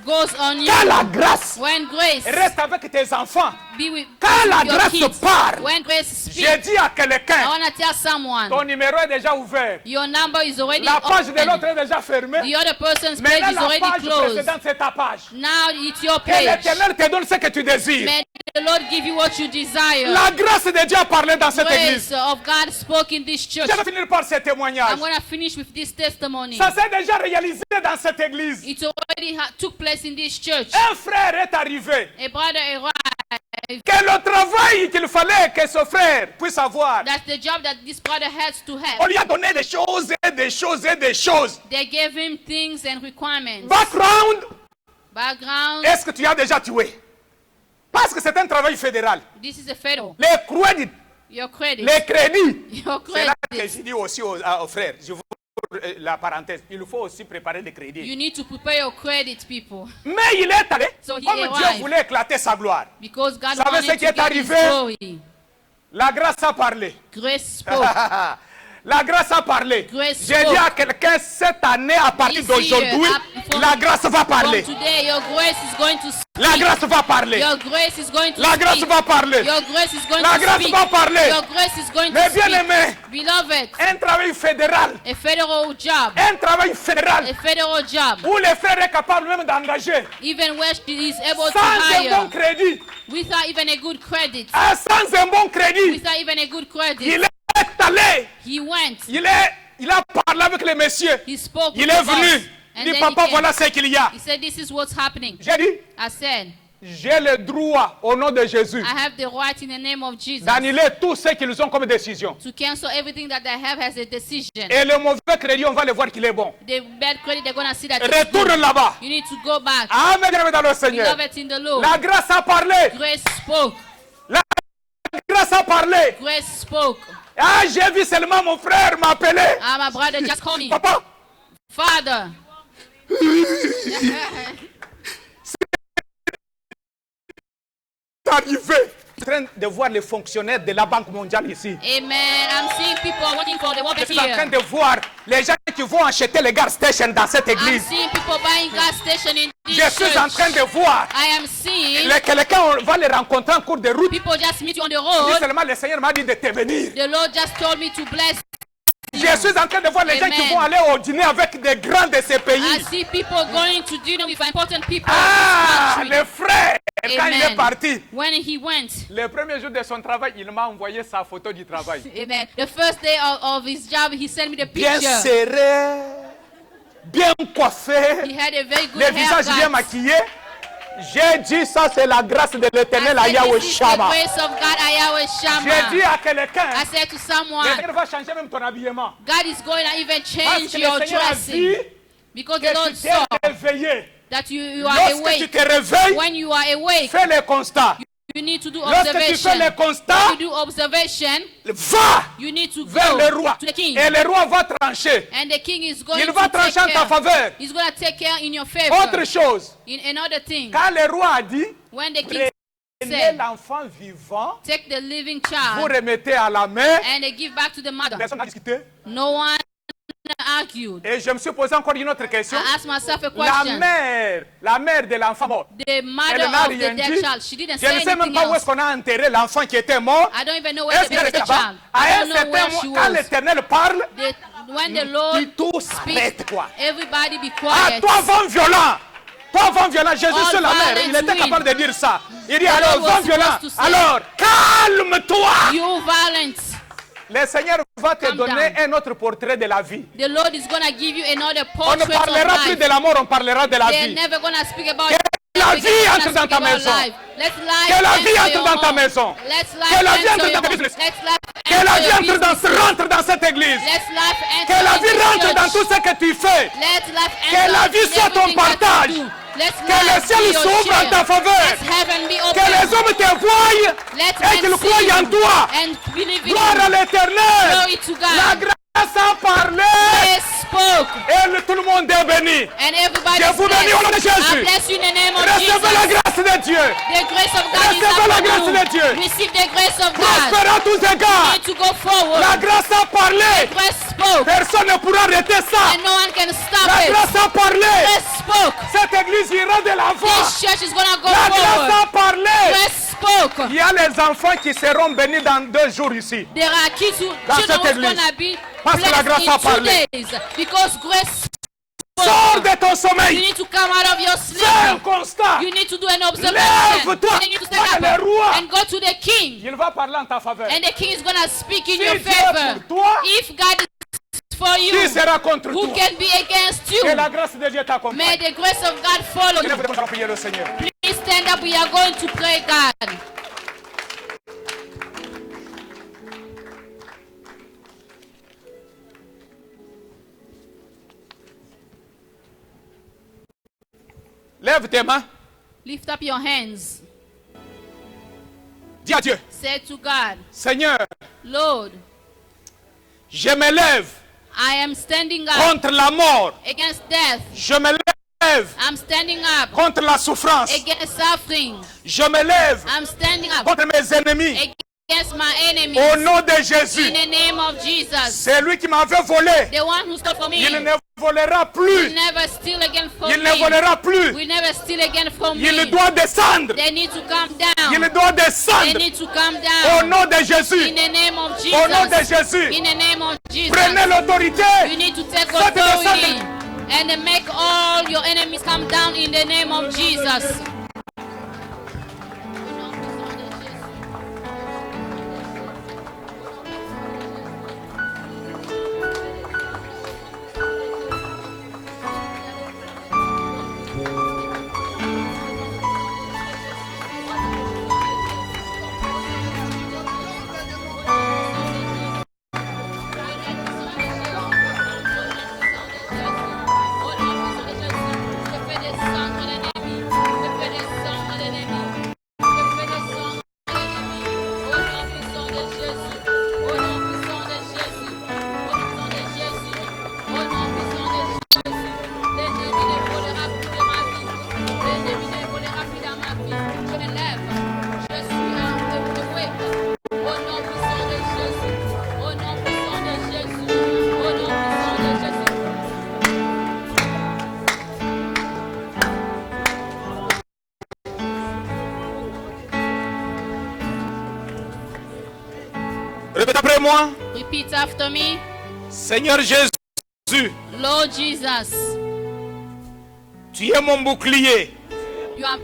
goes on you, quand la grâce when grace reste avec tes enfants, be with quand la your grâce kids, parle, when grace speaks, j'ai dit à I quelqu'un, want to tell someone, ton numéro est déjà ouvert. your number is already La page de open. l'autre est déjà fermée. The other person's page Maintenant, is la already page closed. précédente, c'est ta page. Now it's your Que page. l'Éternel te donne ce que tu désires. May the Lord give you what you desire. La grâce de Dieu a parlé dans cette église. Grace of God spoke in this church. Je vais finir par ce témoignage. I'm going to finish with this testimony. Ça s'est déjà réalisé dans cette église. It already took place in this church. Un frère est arrivé. A brother arrived. Que le travail qu'il fallait que ce frère puisse avoir, That's the job that this brother has to on have. lui a donné des choses et des choses et des choses. They gave him things and requirements. Background, Background. est-ce que tu as déjà tué? Parce que c'est un travail fédéral. This is a federal. Les crédits, Your credit. les crédits. Your C'est là que credit. je dis aussi aux frères, je vous la parenthèse, il faut aussi préparer des crédits. You need to prepare your credit, people. Mais il est allé, So he comme Dieu arrived. voulait éclater sa gloire. Because God Savez wanted ce qui to est get his arrivé? glory. La grâce a parlé. Grace spoke. La grâce a parlé. Grace J'ai dit à quelqu'un cette année, à partir This d'aujourd'hui, year, from- la grâce va parler. From today, your grace is going to speak. La grâce va parler. Your grace is going to La grâce speak. va parler. Your grace is going La to grâce speak. va parler. Your grace is going Mais to bien speak. aimé, Beloved, un travail fédéral, a federal job. un travail fédéral, A federal job. où le frère est capable même d'engager, Even where he is able to sans un bon hire. crédit, Without even a good credit. sans un bon crédit, Without even a good credit. il est allé, He went. il a parlé avec les messieurs, He spoke il with est the boss. venu, And il dit then papa he came. voilà ce qu'il y a. He said, this is what's happening. J'ai dit, I said, j'ai le droit au nom de Jésus I have the right in the name of Jesus d'annuler tout ce qu'ils ont comme décision. to cancel everything that they have as a decision. Et le mauvais crédit, on va le voir qu'il est bon. The bad credit, they're going to see that it's Retourne good. là-bas. You need to go back. Amen, bien-aimé dans le Seigneur. Beloved in the Lord. La grâce a parlé. Grace spoke. La grâce a parlé. Grace spoke. Ah, j'ai vu seulement mon frère m'appeler. Ah, my brother just called me. Papa, Father. c'est arrivé. Je suis en train de voir les fonctionnaires de la Banque mondiale ici. Amen. I'm seeing people working for the world Je suis en train here. de voir les gens qui vont acheter les gas stations dans cette I'm église. seeing people buying gas station in this Je suis en train church. de voir I am seeing quelqu'un, on va les rencontrer en cours de route. people just meet you on the Dis road. seulement le Seigneur m'a dit de te venir. The Lord just told me to bless. Je suis en train de voir les gens qui Amen. vont aller au dîner avec des grands de ces I pays. see people going to dinner with important people Ah, in this country. le frère, quand il est Amen. parti, When he went, le premier jour de son travail, il m'a envoyé sa photo du travail. amen. The first day of his job, he sent me the Bien picture. serré, bien coiffé, He had a very good le visage bien haircut. maquillé. J'ai dit ça, c'est la grâce de l'éternel à I said, Yahweh this is the Shama. grace of God, Yahweh J'ai Shammah. dit à quelqu'un, I said to le someone, Seigneur va changer même ton habillement. God is going to even Parce change que your le Seigneur a dressing. vu Because the que Lord tu saw t'es réveillé. that you are Lorsque tu awake. te réveilles, When you are awake, fais le constat. You need to do Lorsque tu fais les constats, When you do observation, va you need to vers go le roi. to the king. Et le roi va trancher. And the king is going Il va to take trancher en ta care. faveur. He's going to take care in your favor. Autre chose, In another thing, quand le roi a dit, when the king prenez said, l'enfant vivant, take the living vous child remettez à la main, and they give back to the mother. personne n'a discuté. No one argued. Et je me suis posé encore une autre question. I asked myself a La question. mère de l'enfant mort, The mother elle n'a of the rien dead dit. child, she didn't Je say ne sais même anything pas où est-ce else. qu'on a enterré l'enfant qui était mort. I don't even know where Est-ce the qu'elle baby était là-bas? child. À I un don't know certain where she moment, quand was. l'Éternel parle, When the Lord tout speaks, s'arrête, quoi. everybody be Ah, quiet. toi, vent violent. Toi, vent violent. Jésus, All c'est la mère. violence Il était win. capable de dire ça. Il dit, The alors, Lord was vent violent. supposed to say, Alors, calme-toi. You violence. Le Seigneur va te Calm donner down. un autre portrait de la vie. The Lord is going to give you another On ne portrait of parlera plus life. de la mort, on parlera de la They're vie. never going to speak about Que la vie entre dans ta maison. Que la vie entre dans ta maison. Que la vie entre dans ta business. Que la vie rentre dans cette église. Que la vie rentre dans tout ce que tu fais. Que la vie soit ton partage. Que le ciel s'ouvre en ta faveur. Que les hommes te voient et qu'ils croient en toi. Gloire à l'Éternel. La grâce a parlé. Et tout le monde est béni. Je vous bénis au nom de Jésus. Recevez la grâce de Dieu. Recevez la grâce de Dieu. Prospère à tous égards. La grâce a parlé. Personne ne pourra arrêter ça. La grâce a parlé. Cette église ira de l'avant. La grâce a parlé. Il y a les enfants qui seront bénis dans 2 jours ici. Dans cette église. Parce que la grâce a parlé. Sors de ton sommeil. You need to come out of your sleep. Fais un constat. You need to do an observation. Lève-toi. And you need to stand up Le roi. and go to the king. Il va parler en ta faveur. And the king is going to speak in Si your Dieu est favor. pour toi, If God is for qui you, sera contre who toi? can be against you? Que la grâce de Dieu May t'accompagne. the grace of God follow you. Nous allons prier le Seigneur. Please stand up. We are going to pray God. Lève tes mains. Lift up your hands. Dis à Dieu. Say to God, Seigneur, Lord, je me lève I am standing up contre la mort. against death. Je me lève I'm standing up contre la souffrance. against suffering. Je me lève I'm standing up contre mes ennemis. against my enemies. Au nom de Jésus. In the name of Jesus. C'est lui qui m'avait volé. The one who stole from me. Il ne volera Will plus. never steal again from Il me. ne volera plus. Will never steal again from me. Il doit descendre. They need to come down. Il doit They descendre. need to come Au down. nom de In Jésus. the name of Jesus. Au nom de Jésus. In the name of Jesus. Prenez l'autorité. You need to take Faites authority descendre. and make all your enemies come down in the name of Jesus. Répète après moi. Repeat after me. Seigneur Jésus, Lord Jesus, tu es mon bouclier. you are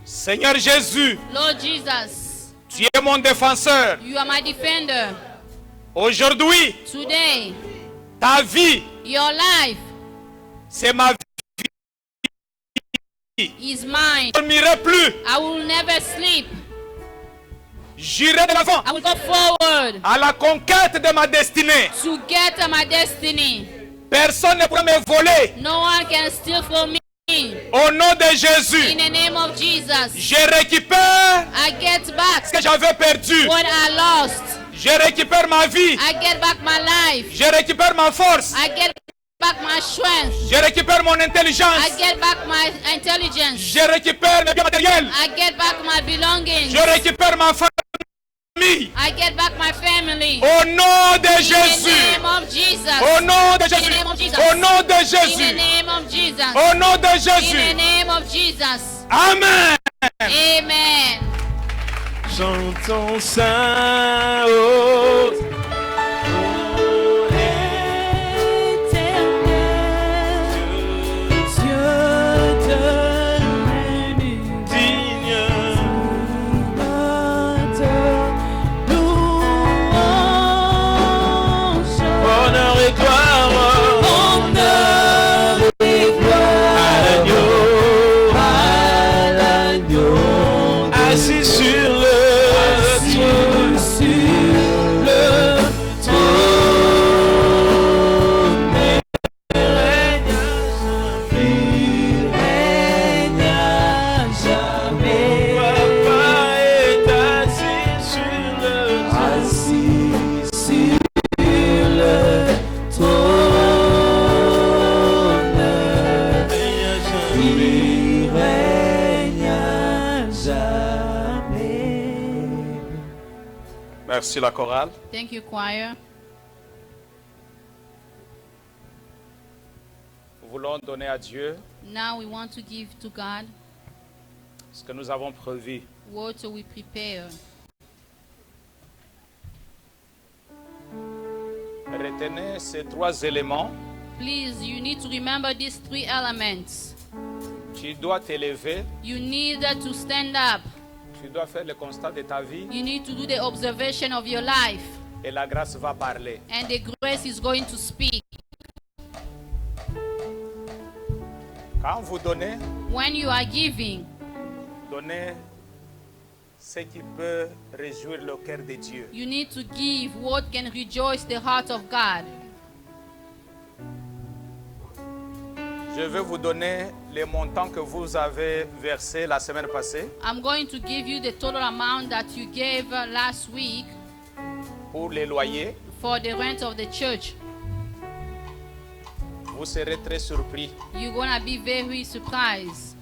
Seigneur Jésus, Lord Jesus, tu es mon défenseur. you are my defender. Aujourd'hui, Today, ta vie, your life c'est ma vie. is mine. Je ne dormirai plus. I will never sleep. J'irai de l'avant I will go forward à la conquête de ma destinée. to get to my destiny. Personne ne pourra me voler. No one can steal from me. Au nom de Jésus. In the name of Jesus. Je récupère I get back ce que j'avais perdu. what I lost. Je récupère ma vie. I get back my life. Je récupère ma force. I get back my strength. Je récupère mon intelligence. I get back my intelligence. Je récupère mes biens matériels. I get back my belongings. Je récupère ma famille. I get back my family. Au nom de In the Jésus. name of Jesus. Au nom de In the Jésus. name of Jesus. Au nom de In the Jésus. name of Jesus. Au nom de In the Jésus. name of Jesus. Amen. Amen. Chantons ça, oh, assis sur le trône, il règne à jamais. Papa est assis sur le trône, il règne à jamais. Merci la chorale. Thank you, choir. Nous voulons donner à Dieu Now we want to give to God ce que nous avons prévu. what we prepare. Retenez ces 3 éléments. Please, you need to remember these 3 elements. Tu dois t'élever. You need to stand up. Tu dois faire le constat de ta vie. You need to do the observation of your life. Et la grâce va parler. And the grace is going to speak. Quand vous donnez, When you are giving, donnez ce qui peut réjouir le cœur de Dieu. you need to give what can rejoice the heart of God. Je vais vous donner les montants que vous avez versés la semaine passée I'm going to give you the total amount that you gave last week pour les loyers. for the rent of the church. Vous serez très surpris. You're going to be very surprised.